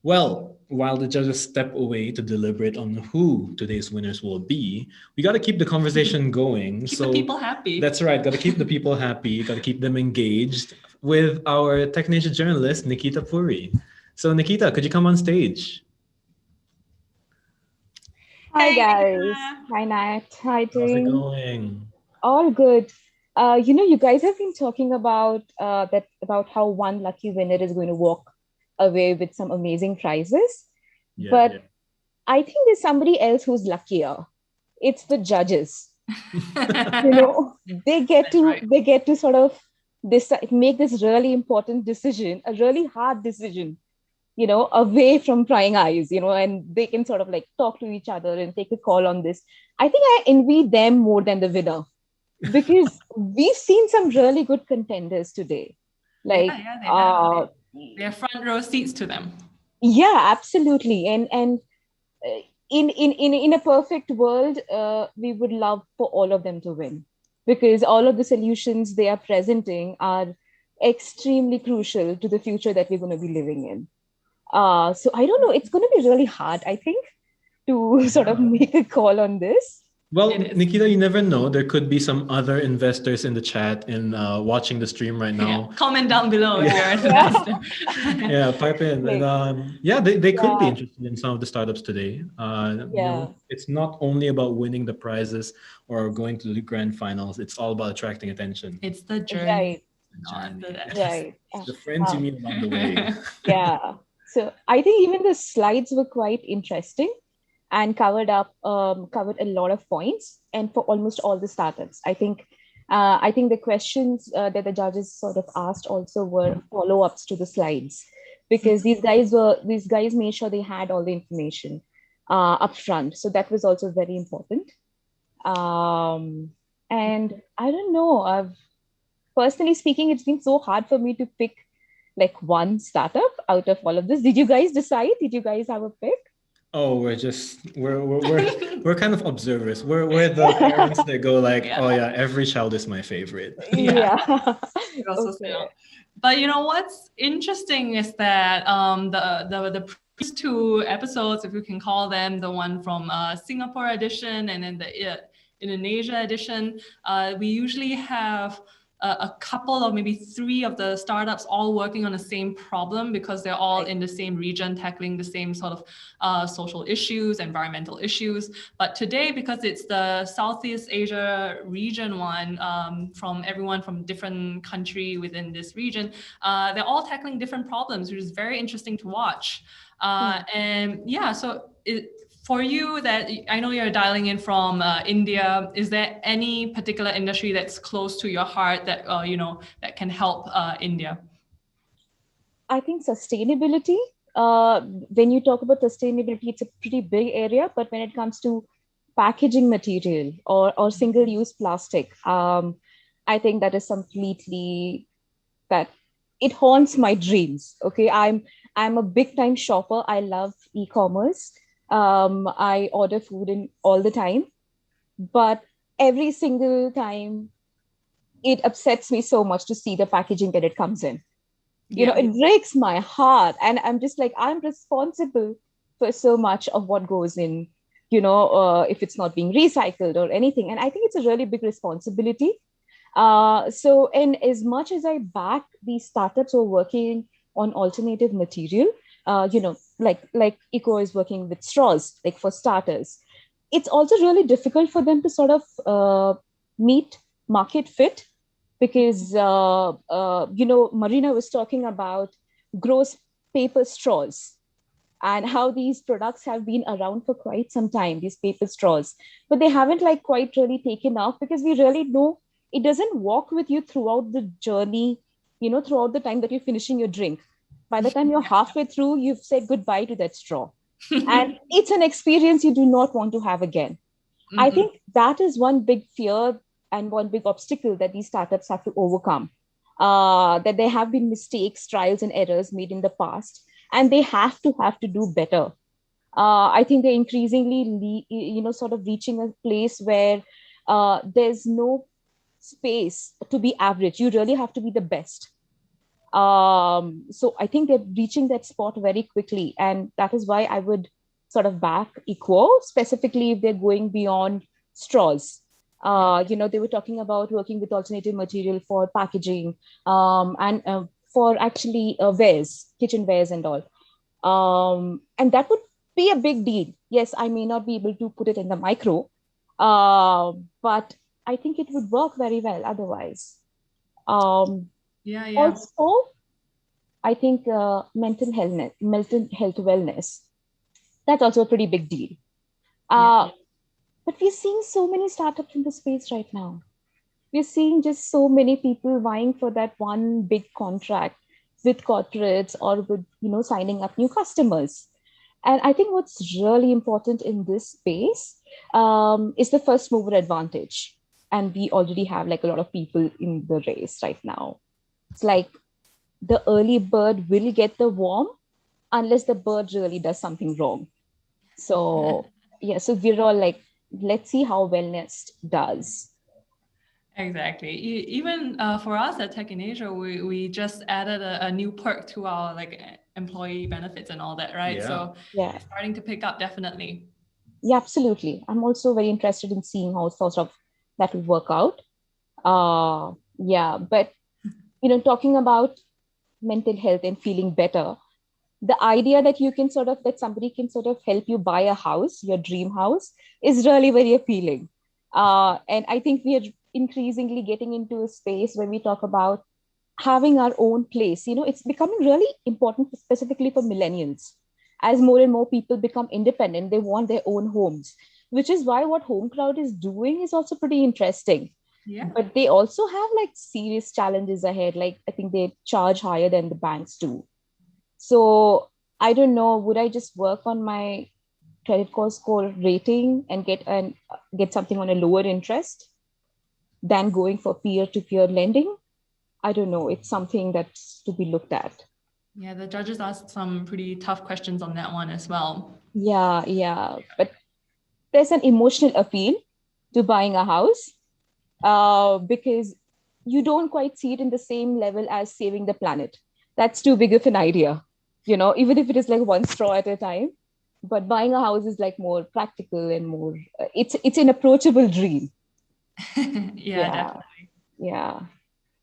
Well, while the judges step away to deliberate on who today's winners will be, we got to keep the conversation going. Keep the people happy. That's right. Got to keep the people happy. Got to keep them engaged with our TechNature journalist, Nikita Puri. So Nikita, could you come on stage? Hi Hey, guys. Marina. Hi Nat. Hi How's it Trin. going? All good. You guys have been talking about about how one lucky winner is going to walk away with some amazing prizes. Yeah, But I think there's somebody else who's luckier. It's the judges. They get That's to right. they get to sort of decide, make this really important decision, a really hard decision, away from prying eyes, and they can sort of like talk to each other and take a call on this. I think I envy them more than the winner because we've seen some really good contenders today. Like, Yeah, they have. They have front row seats to them. yeah, absolutely. And in a perfect world, we would love for all of them to win because all of the solutions they are presenting are extremely crucial to the future that we're going to be living in. So I don't know. It's going to be really hard, I think, to sort of make a call on this. Well, Nikita, you never know. There could be some other investors in the chat and watching the stream right now. Yeah. Comment down below if you're an investor. Yeah, pipe in. Like, And, they could be interested in some of the startups today. It's not only about winning the prizes or going to the grand finals. It's all about attracting attention. It's the journey. Right. The friends you meet along the way. Yeah. So I think even the slides were quite interesting and covered a lot of points, and for almost all the startups. I think the questions that the judges sort of asked also were follow-ups to the slides, because these guys made sure they had all the information up front. So that was also very important. And I don't know, personally speaking, it's been so hard for me to pick like one startup out of all of this. Did you guys decide? Did you guys have a pick? Oh, we're kind of observers. We're the parents that go like, oh yeah, every child is my favorite. Yeah. Okay. But what's interesting is that the previous two episodes, if you can call them, the one from Singapore edition and then the Indonesia edition, we usually have a couple of maybe three of the startups all working on the same problem because they're all in the same region, tackling the same sort of social issues, environmental issues. But today, because it's the Southeast Asia region one, from everyone from different country within this region, they're all tackling different problems, which is very interesting to watch. For you, that I know you're dialing in from India, is there any particular industry that's close to your heart that that can help India? I think sustainability. When you talk about sustainability, it's a pretty big area. But when it comes to packaging material or single-use plastic, I think that is completely that it haunts my dreams. Okay, I'm a big-time shopper. I love e-commerce. I order food in all the time, but every single time it upsets me so much to see the packaging that it comes in. It breaks my heart, and I'm just like, I'm responsible for so much of what goes in, if it's not being recycled or anything. And I think it's a really big responsibility. So in as much as I back these startups who are working on alternative material, like Equo is working with straws, like for starters, it's also really difficult for them to sort of meet market fit because, Marina was talking about gross paper straws and how these products have been around for quite some time, these paper straws, but they haven't like quite really taken off because we really know it doesn't walk with you throughout the journey, throughout the time that you're finishing your drink. By the time you're halfway through, you've said goodbye to that straw. And it's an experience you do not want to have again. Mm-hmm. I think that is one big fear and one big obstacle that these startups have to overcome. That there have been mistakes, trials and errors made in the past, and they have to do better. I think they're increasingly, sort of reaching a place where there's no space to be average. You really have to be the best. So I think they're reaching that spot very quickly. And that is why I would sort of back Equo, specifically if they're going beyond straws. They were talking about working with alternative material for packaging and for actually wares, kitchen wares and all. And that would be a big deal. Yes, I may not be able to put it in the micro, but I think it would work very well otherwise. Yeah. Also, I think mental health wellness, that's also a pretty big deal. But we're seeing so many startups in the space right now. We're seeing just so many people vying for that one big contract with corporates or with, signing up new customers. And I think what's really important in this space is the first mover advantage. And we already have like a lot of people in the race right now. It's like the early bird will get the worm unless the bird really does something wrong. So yeah, so we're all like, let's see how WellNest does. Exactly. Even for us at Tech in Asia, we just added a new perk to our like employee benefits and all that, right? Yeah. So yeah, it's starting to pick up definitely. Yeah, absolutely. I'm also very interested in seeing how sort of that will work out. Yeah, but talking about mental health and feeling better, the idea that that somebody can sort of help you buy a house, your dream house, is really very appealing. And I think we are increasingly getting into a space where we talk about having our own place. It's becoming really important specifically for millennials. As more and more people become independent, they want their own homes, which is why what HomeCrowd is doing is also pretty interesting. Yeah. But they also have like serious challenges ahead. Like I think they charge higher than the banks do. So I don't know, would I just work on my credit score rating and get something on a lower interest than going for peer-to-peer lending? I don't know. It's something that's to be looked at. Yeah, the judges asked some pretty tough questions on that one as well. Yeah. But there's an emotional appeal to buying a house because you don't quite see it in the same level as saving the planet. That's too big of an idea, even if it is like one straw at a time. But buying a house is like more practical and more, it's an approachable dream. Yeah, definitely. Yeah.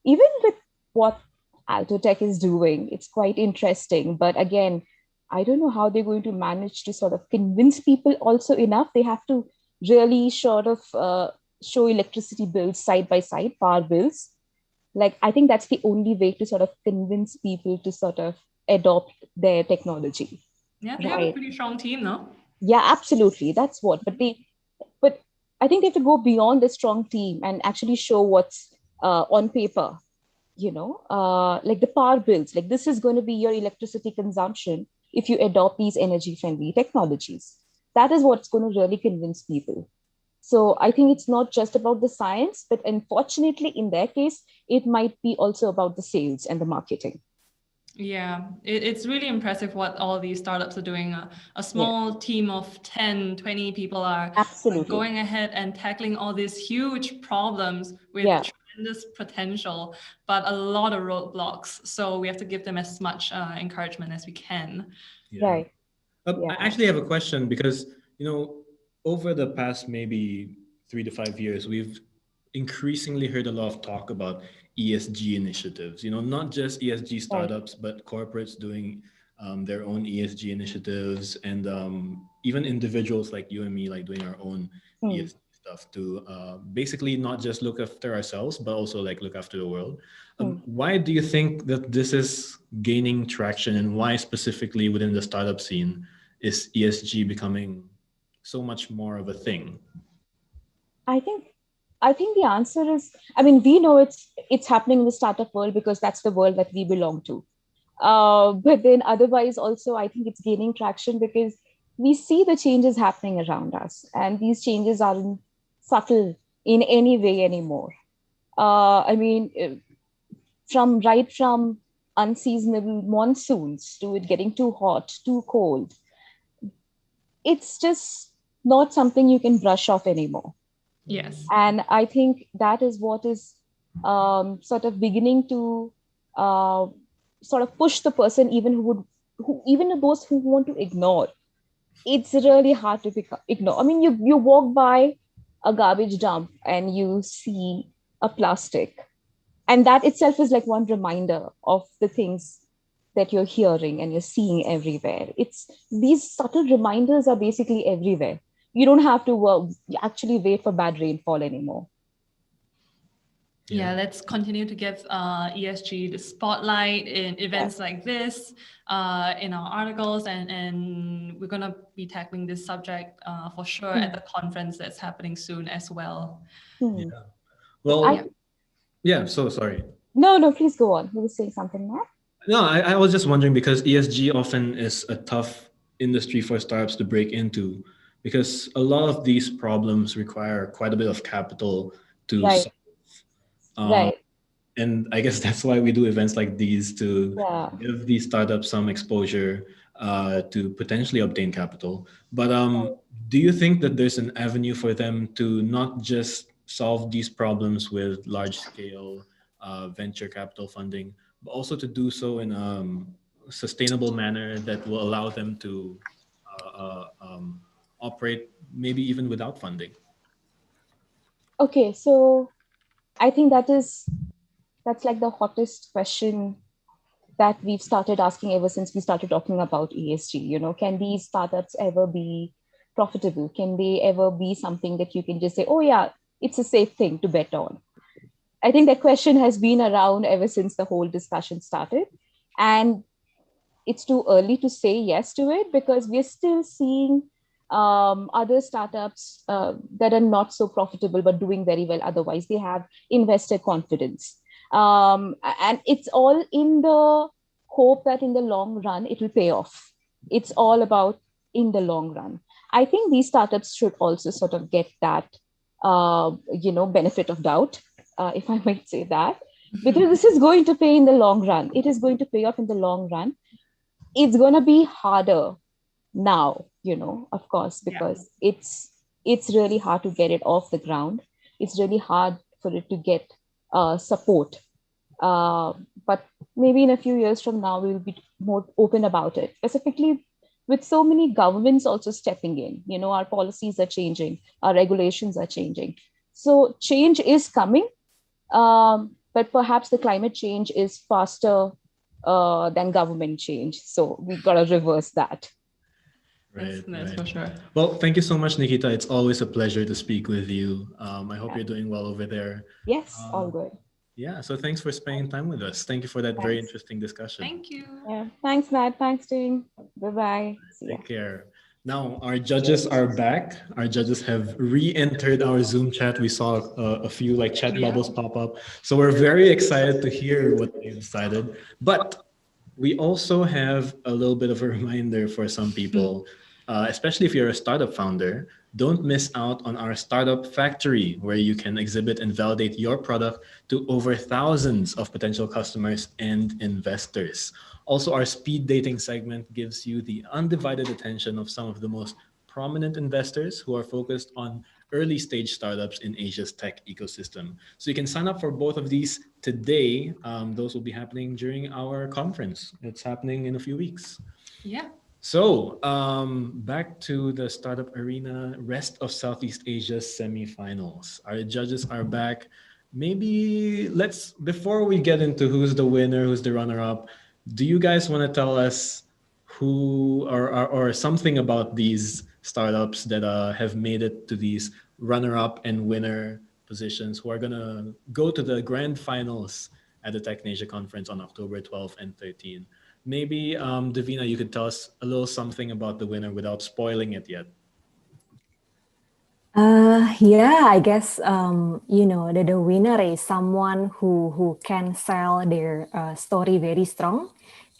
Even with what AltoTech is doing, it's quite interesting. But again, I don't know how they're going to manage to sort of convince people also enough. They have to really sort of show electricity bills side by side, power bills. Like, I think that's the only way to sort of convince people to sort of adopt their technology. Yeah, they have a pretty strong team, no? Yeah, absolutely. That's what. But I think they have to go beyond the strong team and actually show what's on paper. Like the power bills. Like this is going to be your electricity consumption if you adopt these energy-friendly technologies. That is what's going to really convince people. So I think it's not just about the science, but unfortunately, in their case, it might be also about the sales and the marketing. Yeah, it's really impressive what all these startups are doing. A small team of 10, 20 people are going ahead and tackling all these huge problems with tremendous potential, but a lot of roadblocks. So we have to give them as much encouragement as we can. Yeah. Right. I actually have a question because, over the past maybe 3 to 5 years, we've increasingly heard a lot of talk about ESG initiatives, not just ESG startups, but corporates doing their own ESG initiatives, and even individuals like you and me, like doing our own ESG stuff to basically not just look after ourselves, but also like look after the world. Why do you think that this is gaining traction, and why specifically within the startup scene is ESG becoming so much more of a thing? I think the answer is, we know it's happening in the startup world because that's the world that we belong to. But then otherwise also, I think it's gaining traction because we see the changes happening around us, and these changes aren't subtle in any way anymore. From unseasonable monsoons to it getting too hot, too cold, it's just not something you can brush off anymore. Yes. And I think that is what is sort of beginning to sort of push the person, even even those who want to ignore. It's really hard to ignore. You walk by a garbage dump and you see a plastic, and that itself is like one reminder of the things that you're hearing and you're seeing everywhere. It's these subtle reminders are basically everywhere. You don't have to actually wait for bad rainfall anymore. Yeah, let's continue to give ESG the spotlight in events like this, in our articles, and we're going to be tackling this subject for sure at the conference that's happening soon as well. Yeah. Well, so sorry. No, please go on. You were saying something, Matt? No, I was just wondering because ESG often is a tough industry for startups to break into because a lot of these problems require quite a bit of capital to solve. And I guess that's why we do events like these to give these startups some exposure to potentially obtain capital. But do you think that there's an avenue for them to not just solve these problems with large scale venture capital funding, but also to do so in a sustainable manner that will allow them to operate maybe even without funding? Okay, so I think that's like the hottest question that we've started asking ever since we started talking about ESG. Can these startups ever be profitable? Can they ever be something that you can just say, oh yeah, it's a safe thing to bet on? I think that question has been around ever since the whole discussion started. And it's too early to say yes to it because we're still seeing other startups that are not so profitable but doing very well otherwise. They have investor confidence. And it's all in the hope that in the long run, it will pay off. It's all about in the long run. I think these startups should also sort of get that, benefit of doubt, if I might say that, because this is going to pay in the long run. It is going to pay off in the long run. It's going to be harder now, of course, because it's really hard to get it off the ground. It's really hard for it to get support. But maybe in a few years from now, we will be more open about it, specifically with so many governments also stepping in. Our policies are changing, our regulations are changing. So change is coming, but perhaps the climate change is faster than government change. So we've got to reverse that. Right, that's for sure. Well, thank you so much, Nikita. It's always a pleasure to speak with you. I hope you're doing well over there. Yes, all good. Yeah, so thanks for spending time with us. Thank you for that very interesting discussion. Thank you. Yeah, thanks, Matt. Thanks, team. Bye-bye. Take care. Now, our judges are back. Our judges have re-entered our Zoom chat. We saw a few chat bubbles pop up. So we're very excited to hear what they decided. But we also have a little bit of a reminder for some people, especially if you're a startup founder. Don't miss out on our startup factory, where you can exhibit and validate your product to over thousands of potential customers and investors. Also, our speed dating segment gives you the undivided attention of some of the most prominent investors who are focused on early stage startups in Asia's tech ecosystem. So you can sign up for both of these today. Those will be happening during our conference. It's happening in a few weeks. Yeah. So back to the startup arena, rest of Southeast Asia's semifinals. Our judges are back. Maybe before we get into who's the winner, who's the runner-up, do you guys want to tell us who or something about these startups that have made it to these runner-up and winner positions, who are going to go to the grand finals at the TechNasia conference on October 12th and 13th? Maybe, Davina, you could tell us a little something about the winner without spoiling it yet. I guess, the winner is someone who can sell their story very strong.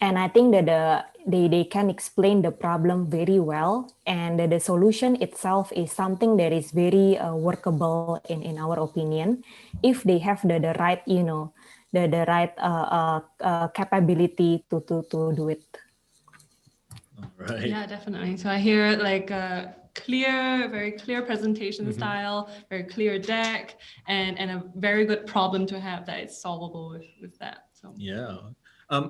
And I think that they can explain the problem very well. And the solution itself is something that is very workable in our opinion, if they have the right, the right capability to do it. All right. Yeah, definitely. So I hear very clear presentation style, very clear deck, and a very good problem to have that is solvable with that. So yeah.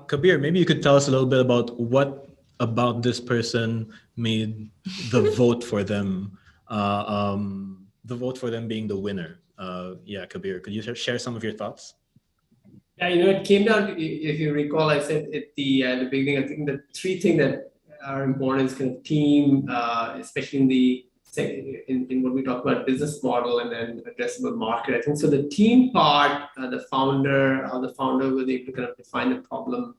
Kabir, maybe you could tell us a little bit about what about this person made the vote for them, being the winner. Kabir, could you share some of your thoughts? Yeah, it came down to, if you recall, I said at the beginning, I think the three things that are important is kind of team, especially in what we talk about business model and then addressable market. I think so. The team part, how the founder was able to kind of define the problem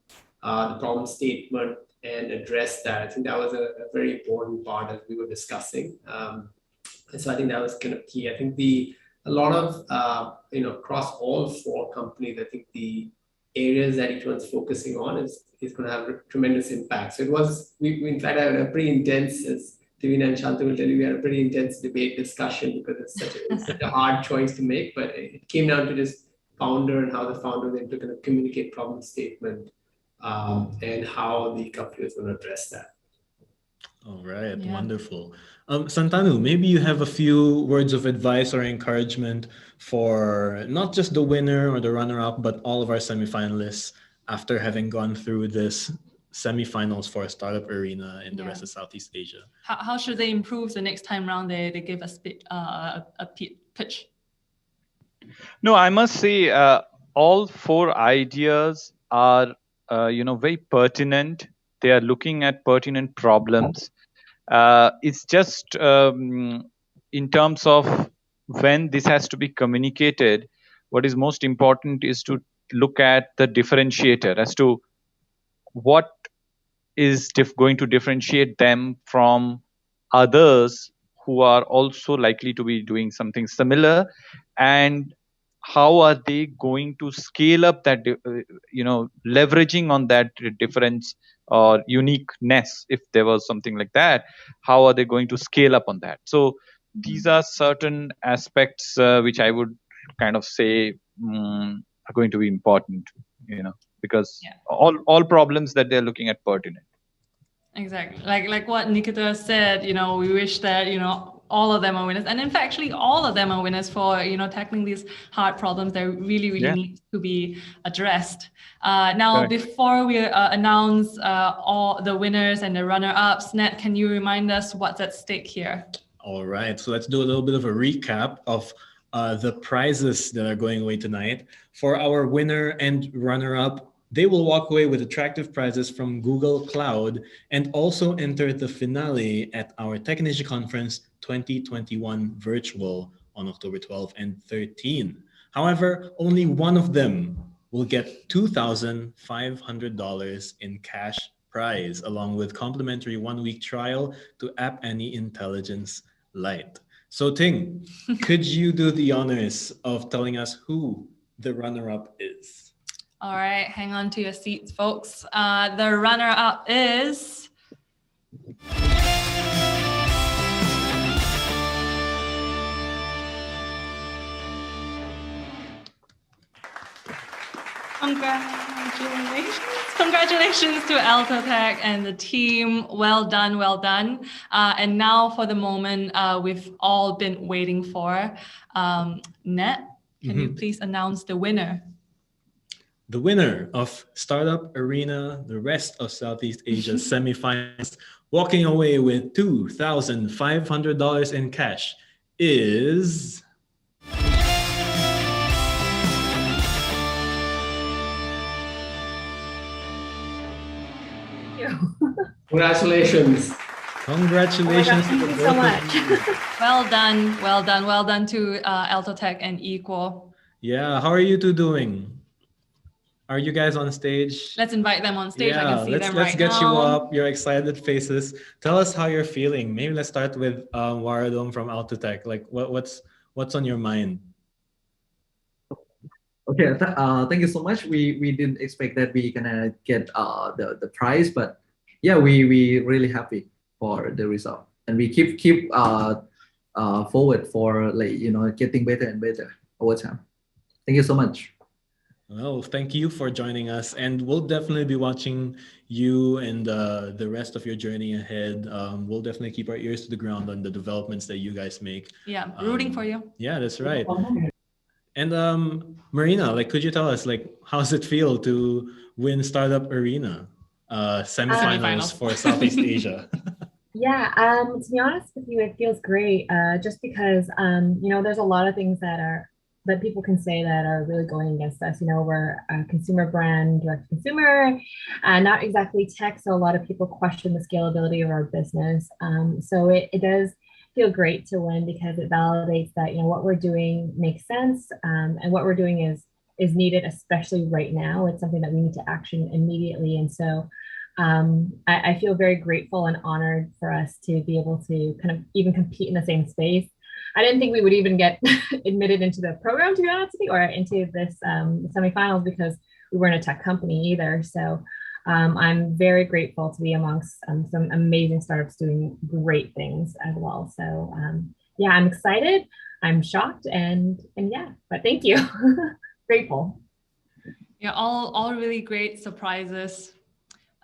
statement and address that. I think that was a very important part as we were discussing. And so I think that was kind of key. I think a lot of across all four companies, I think the areas that each one's focusing on is going to have a tremendous impact. So we in fact had a pretty intense, as Divina and Shanta will tell you, we had a pretty intense debate discussion because it's such a hard choice to make. But it came down to just founder and how the founder was able to kind of communicate problem statement and how the company was going to address that. All right, wonderful. Santanu, maybe you have a few words of advice or encouragement for not just the winner or the runner-up, but all of our semifinalists after having gone through this semifinals for Startup Arena in the rest of Southeast Asia. How should they improve the next time round they give a pitch? No, I must say all four ideas are very pertinent. They are looking at pertinent problems. It's just in terms of when this has to be communicated, what is most important is to look at the differentiator as to what is going to differentiate them from others who are also likely to be doing something similar, and how are they going to scale up that, leveraging on that difference or uniqueness, if there was something like that, how are they going to scale up on that? So these are certain aspects which I would kind of say are going to be important, because all problems that they're looking at pertinent. Exactly. Like what Nikita said, we wish that, all of them are winners. And in fact, actually, all of them are winners for, tackling these hard problems that really need to be addressed. Now, before we announce all the winners and the runner-ups, Nat, can you remind us what's at stake here? All right. So let's do a little bit of a recap of the prizes that are going away tonight. For our winner and runner-up, they will walk away with attractive prizes from Google Cloud and also enter the finale at our Tech in Asia Conference 2021 virtual on October 12 and 13. However, only one of them will get $2,500 in cash prize, along with complimentary 1-week trial to App Annie Intelligence Lite. So Ting, could you do the honors of telling us who the runner-up is? All right, hang on to your seats, folks. The runner-up is... Congratulations to AltoTech and the team. Well done, well done. And now for the moment we've all been waiting for. Nat, can you please announce the winner? The winner of Startup Arena, the rest of Southeast Asia semifinals, walking away with $2,500 in cash is... Congratulations. Congratulations. Thank you so much. Well done, well done, well done to AltoTech and Equo. Yeah, how are you two doing? Are you guys on stage? Let's invite them on stage. Yeah, I can see them right now. Let's get you up, your excited faces. Tell us how you're feeling. Maybe let's start with Waradom from AltoTech. Like what's on your mind? Okay, thank you so much. We didn't expect that we gonna get the prize, but yeah, we really happy for the result, and we keep forward for getting better and better over time. Thank you so much. Well, thank you for joining us, and we'll definitely be watching you and the rest of your journey ahead. We'll definitely keep our ears to the ground on the developments that you guys make. Yeah, rooting for you. Yeah, that's right. And Marina, could you tell us, how's it feel to win Startup Arena semifinals for Southeast Asia? Yeah, to be honest with you, it feels great. Just because there's a lot of things that are that people can say that are really going against us. You know, we're a consumer brand, direct consumer, not exactly tech. So a lot of people question the scalability of our business. So it does feel great to win because it validates that, you know, what we're doing makes sense, and what we're doing is needed, especially right now. It's something that we need to action immediately. And so I feel very grateful and honored for us to be able to kind of even compete in the same space. I didn't think we would even get admitted into the program, to be honest with you, or into this semifinals, because we weren't a tech company either. So I'm very grateful to be amongst some amazing startups doing great things as well. So yeah, I'm excited. I'm shocked, and yeah, but thank you. Grateful. Yeah, all really great surprises.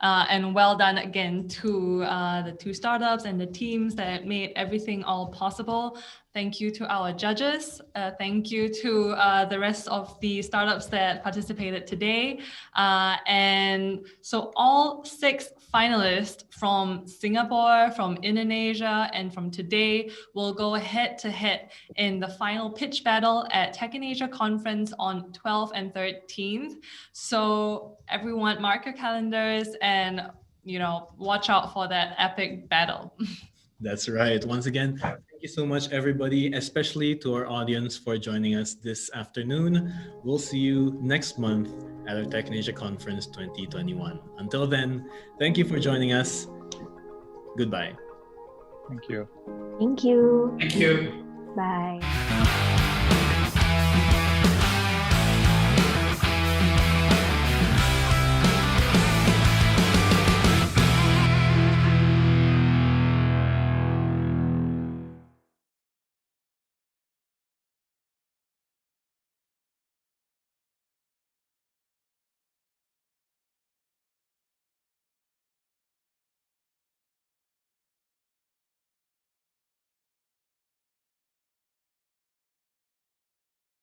And well done again to the two startups and the teams that made everything all possible. Thank you to our judges. Thank you to the rest of the startups that participated today. And so all 6 finalists from Singapore, from Indonesia, and from today will go head to head in the final pitch battle at Tech in Asia conference on 12th and 13th. So everyone mark your calendars and, you know, watch out for that epic battle. That's right. Once again, thank you so much, everybody, especially to our audience for joining us this afternoon. We'll see you next month at our Tech in Asia Conference 2021. Until then, thank you for joining us. Goodbye. Thank you. Thank you. Thank you. Bye.